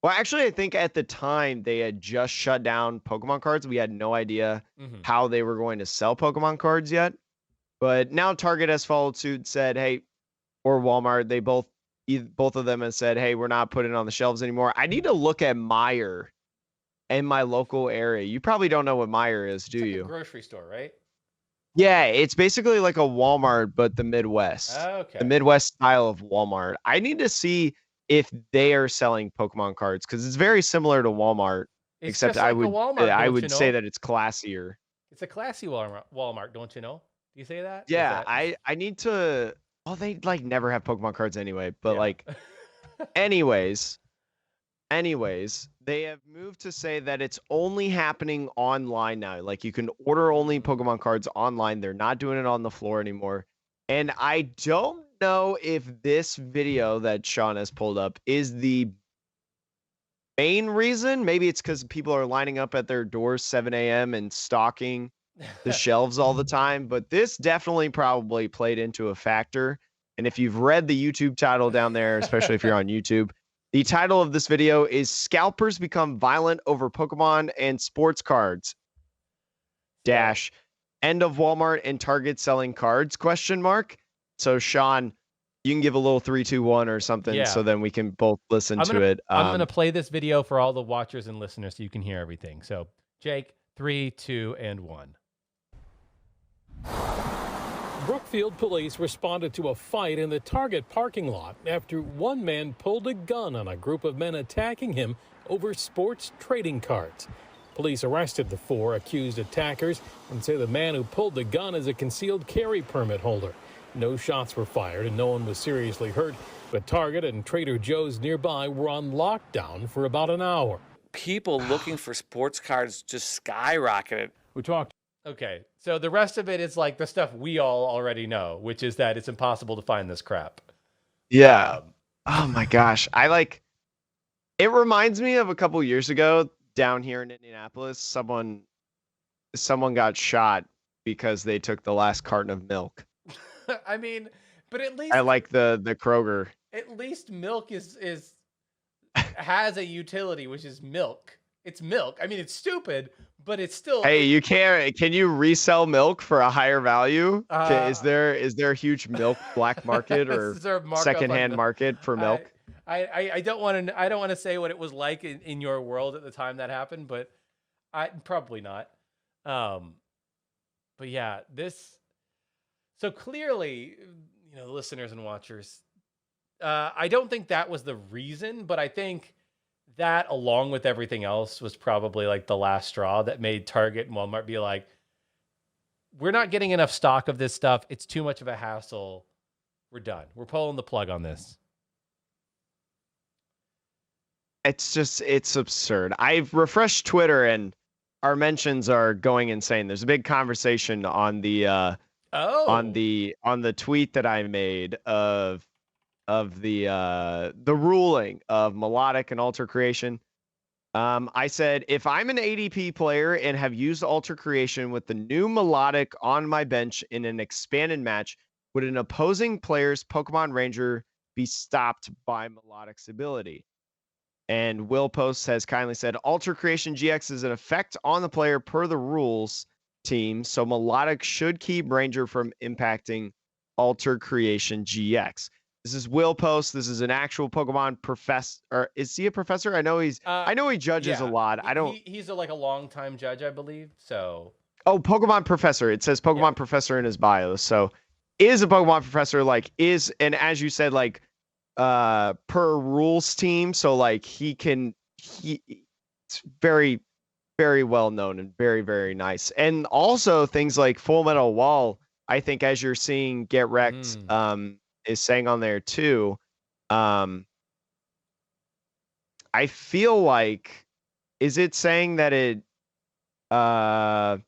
Well, actually, I think at the time they had just shut down Pokemon cards. We had no idea how they were going to sell Pokemon cards yet. But now Target has followed suit, said, hey, or Walmart, they both of them have said, hey, we're not putting it on the shelves anymore. I need to look at Meijer in my local area. You probably don't know what Meijer is, do you? A grocery store, right? Yeah, it's basically like a Walmart, but the Midwest. Okay. The Midwest style of Walmart. I need to see if they are selling Pokemon cards because it's very similar to Walmart, except like I would say that it's classier. It's a classy Walmart, don't you know? Do you say that? Yeah, I need to. Well, they like never have Pokemon cards anyway, but like, anyways, they have moved to say that it's only happening online now. Like you can order only Pokemon cards online. They're not doing it on the floor anymore. And I don't know if this video that Sean has pulled up is the main reason. Maybe it's because people are lining up at their doors 7 a.m. and stocking the shelves all the time. But this definitely probably played into a factor. And if you've read the YouTube title down there, especially if you're on YouTube, the title of this video is Scalpers Become Violent Over Pokemon and Sports Cards. Dash. End of Walmart and Target selling cards, ? So Sean, you can give a little 3, 2, 1 or something so then we can both listen to it. I'm going to play this video for all the watchers and listeners so you can hear everything. So Jake, 3, 2, and 1. Brookfield police responded to a fight in the Target parking lot after one man pulled a gun on a group of men attacking him over sports trading cards. Police arrested the 4 accused attackers and say the man who pulled the gun is a concealed carry permit holder. No shots were fired and no one was seriously hurt, but Target and Trader Joe's nearby were on lockdown for about an hour. People looking for sports cards just skyrocketed. We talked. Okay, so the rest of it is like the stuff we all already know, which is that it's impossible to find this crap. Yeah. Oh my gosh. It reminds me of a couple years ago down here in Indianapolis, someone got shot because they took the last carton of milk. I mean, but at least I like the Kroger. At least milk has a utility, which is milk. It's milk. I mean, it's stupid, but it's still. Hey, can you resell milk for a higher value? Is there a huge milk black market or secondhand market for milk? I don't want to say what it was like in your world at the time that happened, but probably not. But yeah, this. So clearly, the listeners and watchers, I don't think that was the reason, but I think that, along with everything else, was probably like the last straw that made Target and Walmart be like, we're not getting enough stock of this stuff. It's too much of a hassle. We're done. We're pulling the plug on this. It's absurd. I've refreshed Twitter and our mentions are going insane. There's a big conversation on the on the tweet that I made of the ruling of melodic and alter creation. I said, if I'm an ADP player and have used alter creation with the new melodic on my bench in an expanded match, would an opposing player's Pokemon Ranger be stopped by melodic's ability? And Will Post has kindly said, alter creation GX is an effect on the player per the rules team, so melodic should keep Ranger from impacting alter creation GX. This is Will Post. This is an actual Pokemon professor. Or is he a professor? I know he's. I know he judges a lot. I don't. He's like a longtime judge, I believe. So. Oh, Pokemon professor. It says Pokemon professor in his bio. So, is a Pokemon professor and as you said, per rules team. So it's very, very well known and very, very nice. And also things like Full Metal Wall. I think as you're seeing Get Wrecked, is saying on there too. I feel like, is it saying that it? I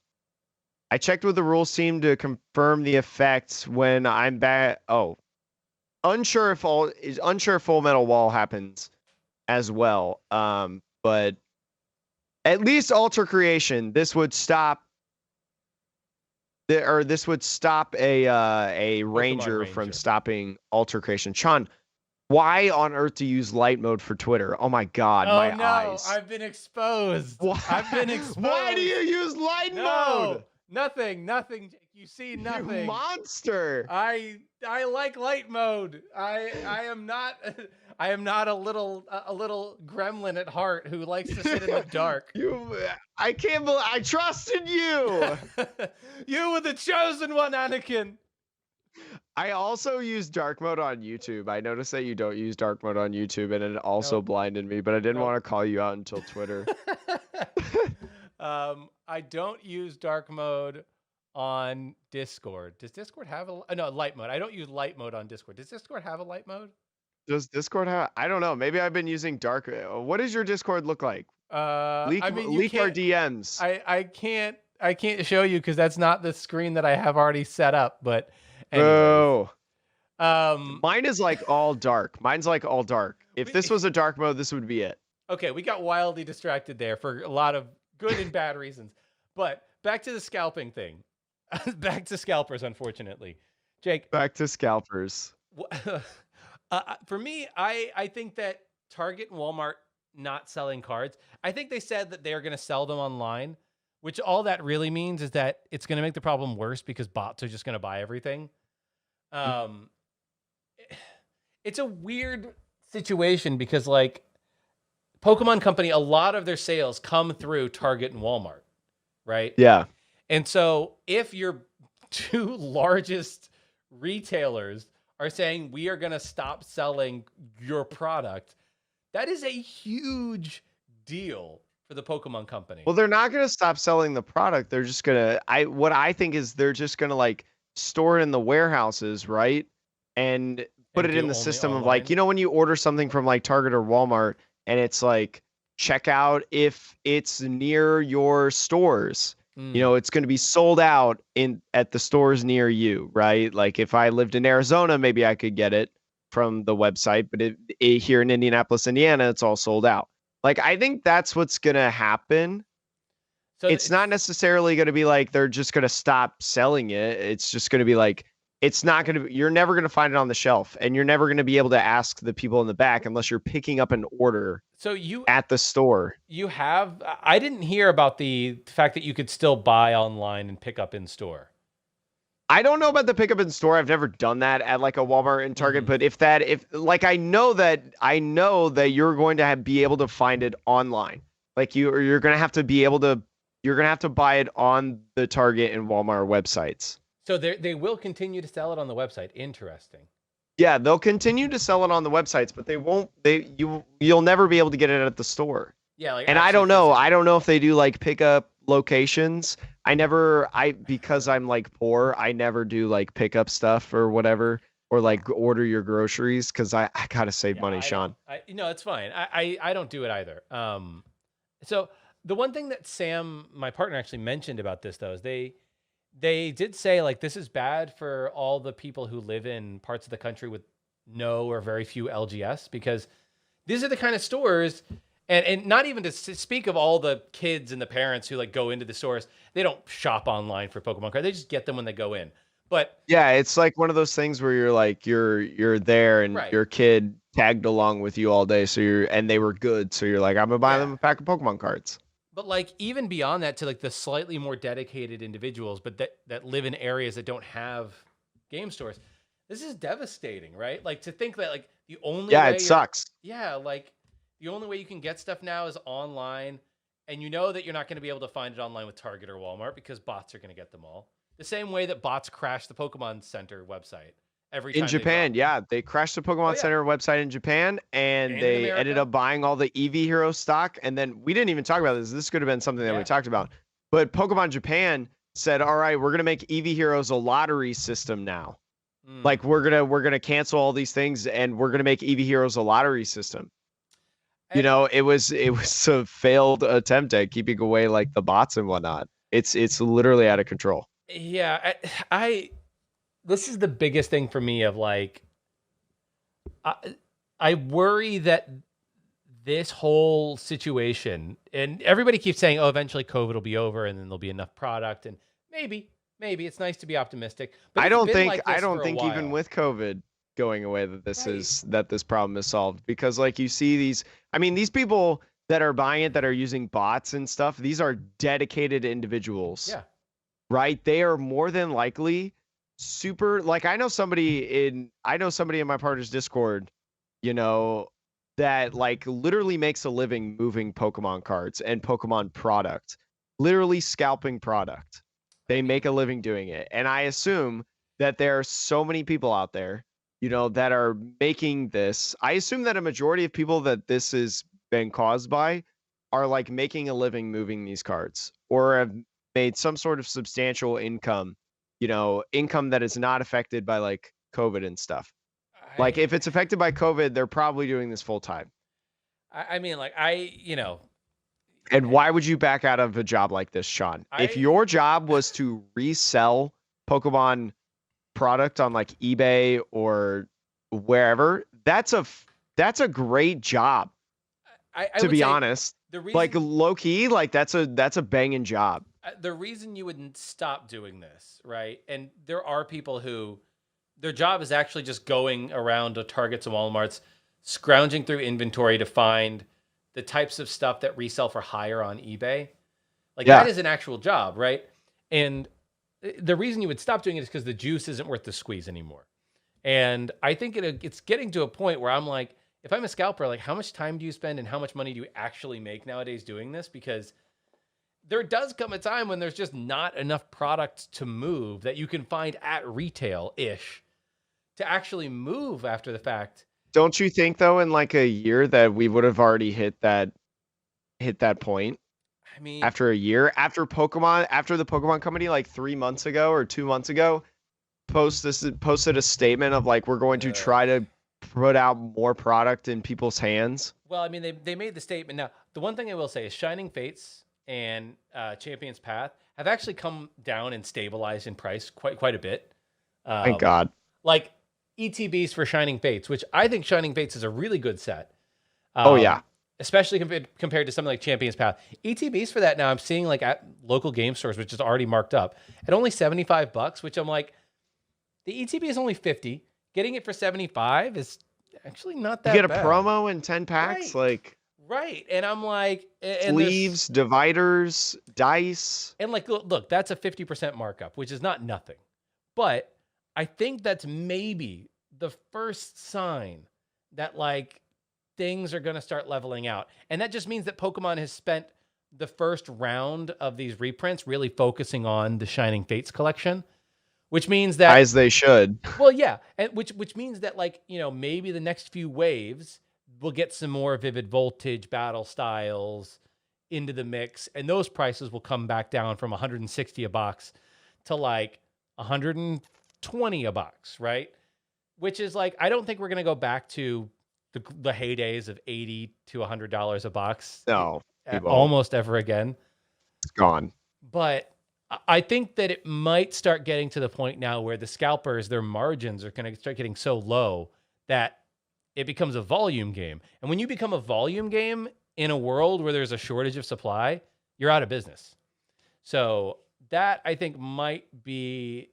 checked with the rules team to confirm the effects when I'm back. Oh, unsure if Full Metal Wall happens as well. But at least alter creation. This would stop. This would stop a Ranger from stopping alter creation. Sean, why on earth do you use light mode for Twitter? Oh my God, my eyes. I've been exposed. I've been exposed. Why do you use light mode? Nothing. Jake. You see nothing. You monster. I like light mode. I am not a little gremlin at heart who likes to sit in the dark. I can't believe I trusted you. You were the chosen one, Anakin. I also use dark mode on YouTube. I noticed that you don't use dark mode on YouTube, and it also blinded me, but I didn't want to call you out until Twitter. I don't use dark mode on Discord. Does Discord have light mode? I don't use light mode on Discord. Does Discord have a light mode? Does Discord have? I don't know. Maybe I've been using dark. What does your Discord look like? Leak our DMs. I can't show you because that's not the screen that I have already set up. But anyways. Mine is all dark. Mine's all dark. If this was a dark mode, this would be it. Okay, we got wildly distracted there for a lot of good and bad reasons. But back to the scalping thing. Back to scalpers, unfortunately. Jake. Back to scalpers. For me, I think that Target and Walmart not selling cards, I think they said that they're going to sell them online, which all that really means is that it's going to make the problem worse because bots are just going to buy everything. It's a weird situation because Pokemon Company, a lot of their sales come through Target and Walmart, right? Yeah. And so if your two largest retailers are saying we are going to stop selling your product, that is a huge deal for the Pokemon Company. Well, they're not going to stop selling the product. They're just going to, what I think is they're just going to store it in the warehouses, right? And put it in the system online. Of when you order something from Target or Walmart and it's check out if it's near your stores. It's going to be sold out at the stores near you, right? If I lived in Arizona, maybe I could get it from the website, but here in Indianapolis, Indiana, it's all sold out. I think that's what's going to happen. So it's not necessarily going to be they're just going to stop selling it. It's just going to be it's not going to, you're never going to find it on the shelf, and you're never going to be able to ask the people in the back unless you're picking up an order. So at the store, I didn't hear about the fact that you could still buy online and pick up in store. I don't know about the pickup in store. I've never done that at a Walmart and Target, but I know that you're going to be able to find it online. You're going to have to you're going to have to buy it on the Target and Walmart websites. So they will continue to sell it on the website. Interesting. Yeah, they'll continue to sell it on the websites, but they won't. You'll never be able to get it at the store. Yeah, like And I actually don't know. physically. I don't know if they do like pickup locations. Because I'm like poor, I never do like pickup stuff or whatever, or like order your groceries because I gotta save Yeah, money, I don't. Sean. It's fine. I don't do it either. So the one thing that Sam, my partner, actually mentioned about this though is they did say like this is bad for all the people who live in parts of the country with no or very few LGS because these are the kind of stores and not even to speak of all the kids and the parents who like go into the stores. They don't shop online for Pokemon cards. They just get them when they go in. But Yeah, it's like one of those things where you're like you're there and right. your kid tagged along with you all day, and they were good, so you're like, I'm gonna buy Yeah. them a pack of Pokemon cards. But like even beyond that to like the slightly more dedicated individuals, but that live in areas that don't have game stores, this is devastating, right? Like to think that like the only Yeah, way it sucks. like the only way you can get stuff now is online, and you know that you're not going to be able to find it online with Target or Walmart because bots are going to get them all. The same way that bots crash the Pokemon Center website every In time they Japan, drop. yeah, they crashed the Oh Pokemon yeah, Center website in Japan, and and in they ended America. up buying all the Eevee Hero stock. And then we didn't even talk about this. This could have been something that we Yeah. talked about. But Pokemon Japan said, "All right, we're gonna make Eevee Heroes a lottery system now. Like we're gonna cancel all these things, and we're gonna make Eevee Heroes a lottery system." You And know, it was a failed attempt at keeping away like the bots and whatnot. It's literally out of control. yeah, I this is the biggest thing for me of like I, I worry that this whole situation, and everybody keeps saying, oh, eventually COVID will be over and then there'll be enough product. And maybe it's nice to be optimistic, but I it's don't been think like I this don't for a think even while. with COVID going away that Right. this problem is solved, because like you see these people that are buying it, that are using bots and stuff, these are dedicated individuals, Yeah. right? They are more than likely super, like I know somebody in my partner's Discord, you know, that like literally makes a living moving Pokemon cards and Pokemon product, literally scalping product. I They make mean, a living doing it. And I assume that there are so many people out there, you know, that are making this. I assume that a majority of people that this has been caused by are like making a living moving these cards, or have made some sort of substantial income, you know, income that is not affected by like COVID and stuff. Like I, if it's affected by COVID, they're probably doing this full time. I mean, like And why would you back out of a job like this, Sean? If I, your job was to resell Pokemon product on like eBay or wherever, that's a great job, I to would be say honest. the Like reason low key, like that's a banging job. the reason you wouldn't stop doing this, right? And there are people who their job is actually just going around to Targets and Walmarts, scrounging through inventory to find the types of stuff that resell for higher on eBay. Like that Yeah. is an actual job, right? And the reason you would stop doing it is because the juice isn't worth the squeeze anymore. And I think it's getting to a point where I'm like, if I'm a scalper, like how much time do you spend and how much money do you actually make nowadays doing this? Because there does come a time when there's just not enough product to move that you can find at retail ish to actually move after the fact. Don't you think though, in like a year, that we would have already hit that point? I mean, After a year, after the Pokemon company like 3 months ago or 2 months ago posted a statement of like, we're going to try to put out more product in people's hands. well, I mean, they made the statement. Now, the one thing I will say is Shining Fates and Champion's Path have actually come down and stabilized in price quite a bit. Thank God. Like ETBs for Shining Fates, which I think Shining Fates is a really good set. Oh yeah. Especially compared to something like Champion's Path. ETBs for that now I'm seeing like at local game stores, which is already marked up at only $75, which I'm like, the ETB is only 50. Getting it for 75 is actually not You that get a bad. promo in 10 packs, Right. like Right. And I'm like, and there's- sleeves, dividers, dice. and like, look, that's a 50% markup, which is not nothing. But I think that's maybe the first sign that like things are going to start leveling out. And that just means that Pokemon has spent the first round of these reprints really focusing on the Shining Fates collection, which means that as they should. well, yeah, and which means that like maybe the next few waves we'll get some more Vivid Voltage battle styles into the mix, and those prices will come back down from 160 a box to like 120 a box, right? Which is like, I don't think we're gonna go back to the heydays of $80 to $100 a box. No, almost ever again. It's gone. But I think that it might start getting to the point now where the scalpers, their margins are going to start getting so low that it becomes a volume game. And when you become a volume game in a world where there's a shortage of supply, you're out of business. So that, I think, might be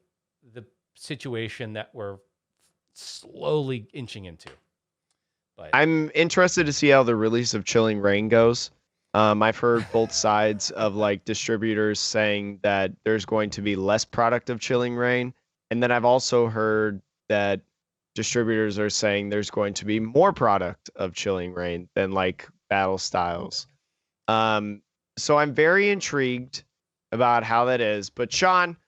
the situation that we're slowly inching into. But I'm interested to see how the release of Chilling Reign goes. I've heard both sides of like distributors saying that there's going to be less product of Chilling Reign. And then I've also heard that distributors are saying there's going to be more product of Chilling Reign than like battle styles. So I'm very intrigued about how that is. But Sean,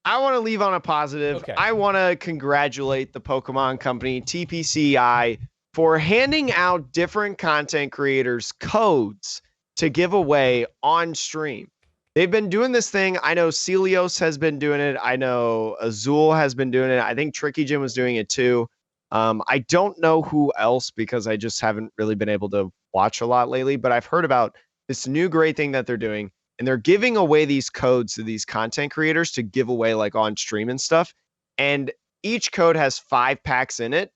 I want to leave on a positive. Okay. I want to congratulate the Pokemon Company, TPCI, for handing out different content creators codes to give away on stream. They've been doing this thing. I know Celios has been doing it. I know Azul has been doing it. I think Tricky Jim was doing it too. I don't know who else because I just haven't really been able to watch a lot lately, but I've heard about this new great thing that they're doing, and they're giving away these codes to these content creators to give away like on stream and stuff. And each code has 5 packs in it.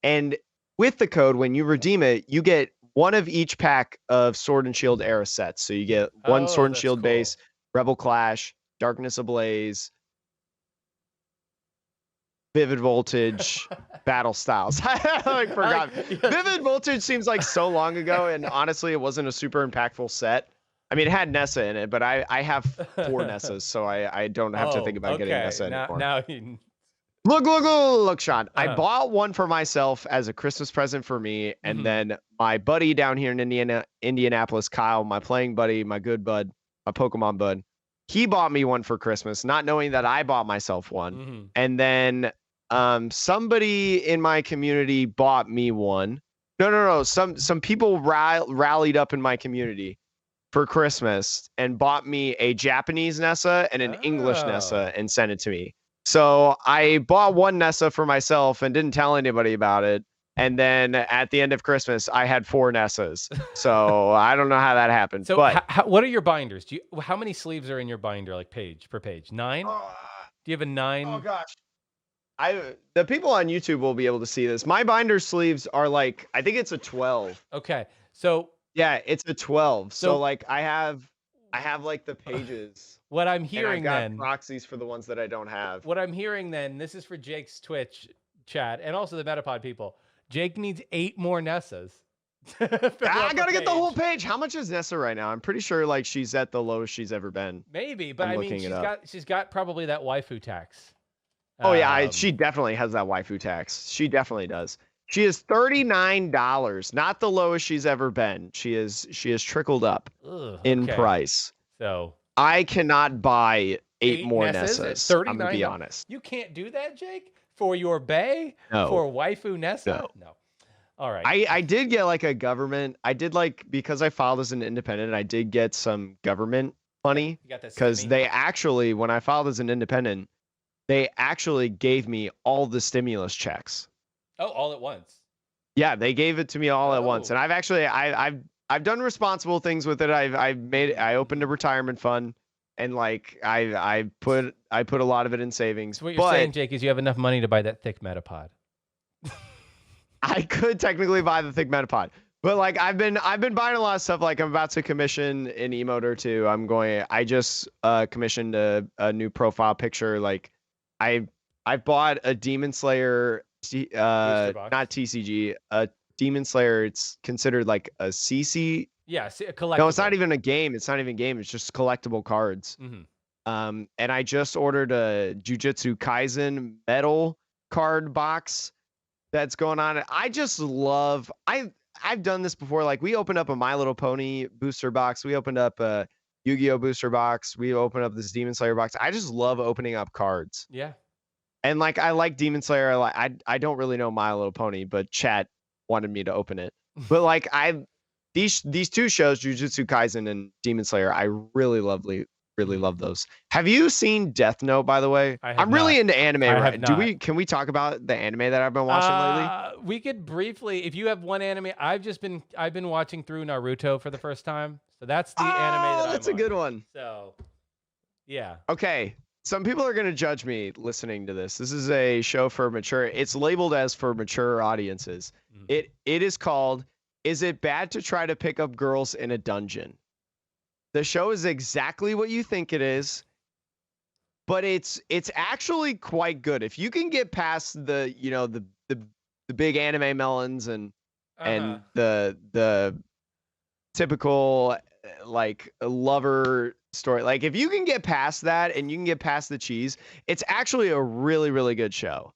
And with the code, when you redeem it, you get one of each pack of Sword and Shield era sets. So you get one Sword and Shield base, Rebel Clash, Darkness Ablaze, Vivid Voltage, Battle Styles. I forgot. Vivid Voltage seems like so long ago, and honestly, it wasn't a super impactful set. I mean, it had Nessa in it, but I have 4 Nessas, so I don't have to think about getting Nessa anymore. Now Look, Sean. I bought one for myself as a Christmas present for me, and then my buddy down here in Indianapolis, Kyle, my playing buddy, my good bud, my Pokemon bud, he bought me one for Christmas, not knowing that I bought myself one. And then somebody in my community bought me one. No. Some people rallied up in my community for Christmas and bought me a Japanese Nessa and an English Nessa and sent it to me. So I bought one Nessa for myself and didn't tell anybody about it. And then at the end of Christmas, I had 4 Nessas. So I don't know how that happened. So but what are your binders? How many sleeves are in your binder, like page per page? 9? Do you have a 9? Oh gosh. The people on YouTube will be able to see this. My binder sleeves are like, I think it's a 12. Okay. So yeah, it's a 12. So like I have like the pages. What I'm hearing and I've got then proxies for the ones that I don't have. What I'm hearing then, this is for Jake's Twitch chat and also the Metapod people. Jake needs 8 more Nessas. I gotta get the whole page. How much is Nessa right now? I'm pretty sure like she's at the lowest she's ever been. Maybe, but I mean she's got probably that waifu tax. Oh yeah, she definitely has that waifu tax. She definitely does. She is $39, not the lowest she's ever been. She has trickled up in price. So I cannot buy 8 more Nessas. I'm gonna be honest. You can't do that, Jake, for your bae? No. For waifu Nessa? No. All right. I did get like a government. I did like, because I filed as an independent, I did get some government money because they actually, when I filed as an independent, they actually gave me all the stimulus checks. Oh, all at once. Yeah, they gave it to me all at once, and I've actually I've done responsible things with it. I opened a retirement fund, and like I put a lot of it in savings. So what you're saying, Jake, is you have enough money to buy that thick Metapod. I could technically buy the thick Metapod, but like I've been buying a lot of stuff. Like I'm about to commission an emote or two. I just commissioned a new profile picture. Like I bought a Demon Slayer. Not TCG, a Demon Slayer. It's considered like a CC. Yeah, a collectible. No, it's not even a game. It's not even a game. It's just collectible cards. And I just ordered a Jujutsu Kaisen metal card box that's going on. I just love. I've done this before. Like we opened up a My Little Pony booster box. We opened up a Yu-Gi-Oh booster box. We opened up this Demon Slayer box. I just love opening up cards. Yeah. And like I like Demon Slayer. I don't really know My Little Pony, but chat wanted me to open it. But like these two shows, Jujutsu Kaisen and Demon Slayer, I really love those. Have you seen Death Note, by the way? I have I'm really not. into anime I right. have Do not. can we talk about the anime that I've been watching lately? We could briefly, if you have one anime, I've been watching through Naruto for the first time. So that's the anime that that's I'm a good on. one. So, yeah. Okay. Some people are going to judge me listening to this. This is a show for mature. It's labeled as for mature audiences. Mhm. It is called Is It Bad to Try to Pick Up Girls in a Dungeon? The show is exactly what you think it is, but it's actually quite good. If you can get past the, you know, the big anime melons and the typical like lover story. Like if you can get past that and you can get past the cheese, it's actually a really good show.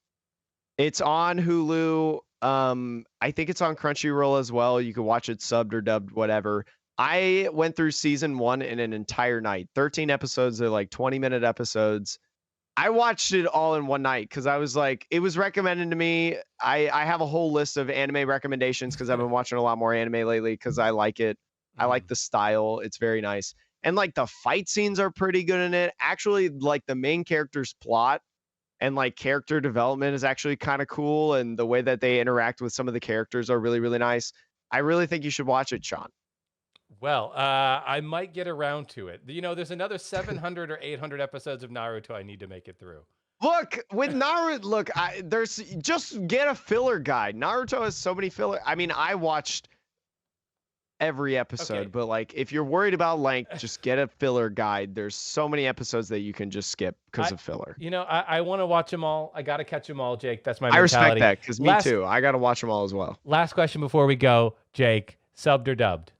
It's on Hulu. I think it's on Crunchyroll as well. You can watch it subbed or dubbed, whatever. I went through season 1 in an entire night. 13 episodes. They're like 20-minute episodes. I watched it all in one night because I was like, it was recommended to me. I have a whole list of anime recommendations because I've been watching a lot more anime lately because I like it. I like the style. It's very nice. And like the fight scenes are pretty good in it. Actually, like the main character's plot and like character development is actually kind of cool. And the way that they interact with some of the characters are really nice. I really think you should watch it, Sean. Well, I might get around to it. You know, there's another 700 or 800 episodes of Naruto I need to make it through. Look, with Naruto, there's just get a filler guide. Naruto has so many filler. I mean, I watched every episode, Okay. but like if you're worried about length, just get a filler guide. There's so many episodes that you can just skip because of filler. You know, I want to watch them all. I got to catch them all, Jake. That's my I mentality. respect that because me too. I got to watch them all as well. Last question before we go, Jake, subbed or dubbed?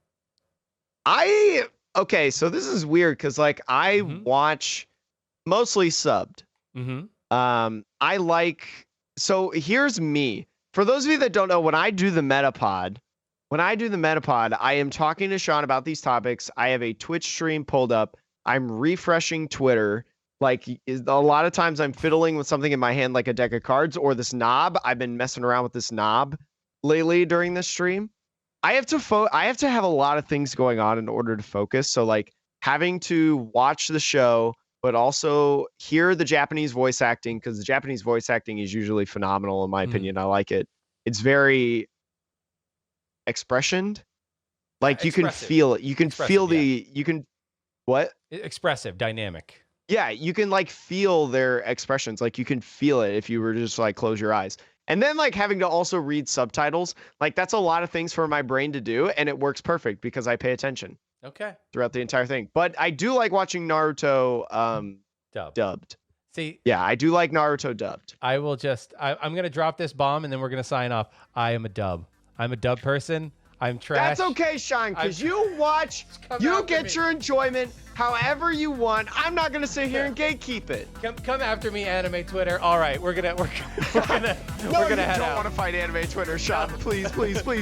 Okay, so this is weird because like I watch mostly subbed. I like, so here's me. For those of you that don't know, when I do the Metapod, I am talking to Sean about these topics. I have a Twitch stream pulled up. I'm refreshing Twitter. Like a lot of times I'm fiddling with something in my hand, like a deck of cards or this knob. I've been messing around with this knob lately during this stream. I have to have a lot of things going on in order to focus. So like having to watch the show, but also hear the Japanese voice acting, because the Japanese voice acting is usually phenomenal in my opinion. I like it. It's very expressioned. Like you can feel it. You can feel what? Expressive, dynamic. Yeah, you can like feel their expressions. Like you can feel it if you were to just like close your eyes. And then like having to also read subtitles, like that's a lot of things for my brain to do, and it works perfect because I pay attention. Okay. Throughout the entire thing. But I do like watching Naruto dubbed. See, yeah, I do like Naruto dubbed. I'm going to drop this bomb and then we're going to sign off. I am a dub. I'm a dub person. I'm trash. That's okay, Sean, because you watch, you get your enjoyment however you want. I'm not gonna sit here and gatekeep it. Come after me, anime Twitter. All right, we're gonna head out. Don't want to fight anime Twitter, Sean. Please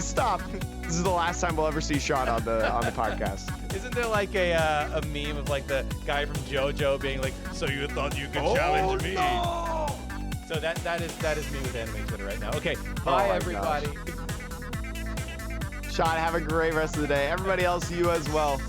stop. This is the last time we'll ever see Sean on the podcast. Isn't there like a meme of like the guy from JoJo being like, "So you thought you could challenge me?" No! So that is me with anime Twitter right now. Okay, bye everybody. Sean, have a great rest of the day. Everybody else, you as well.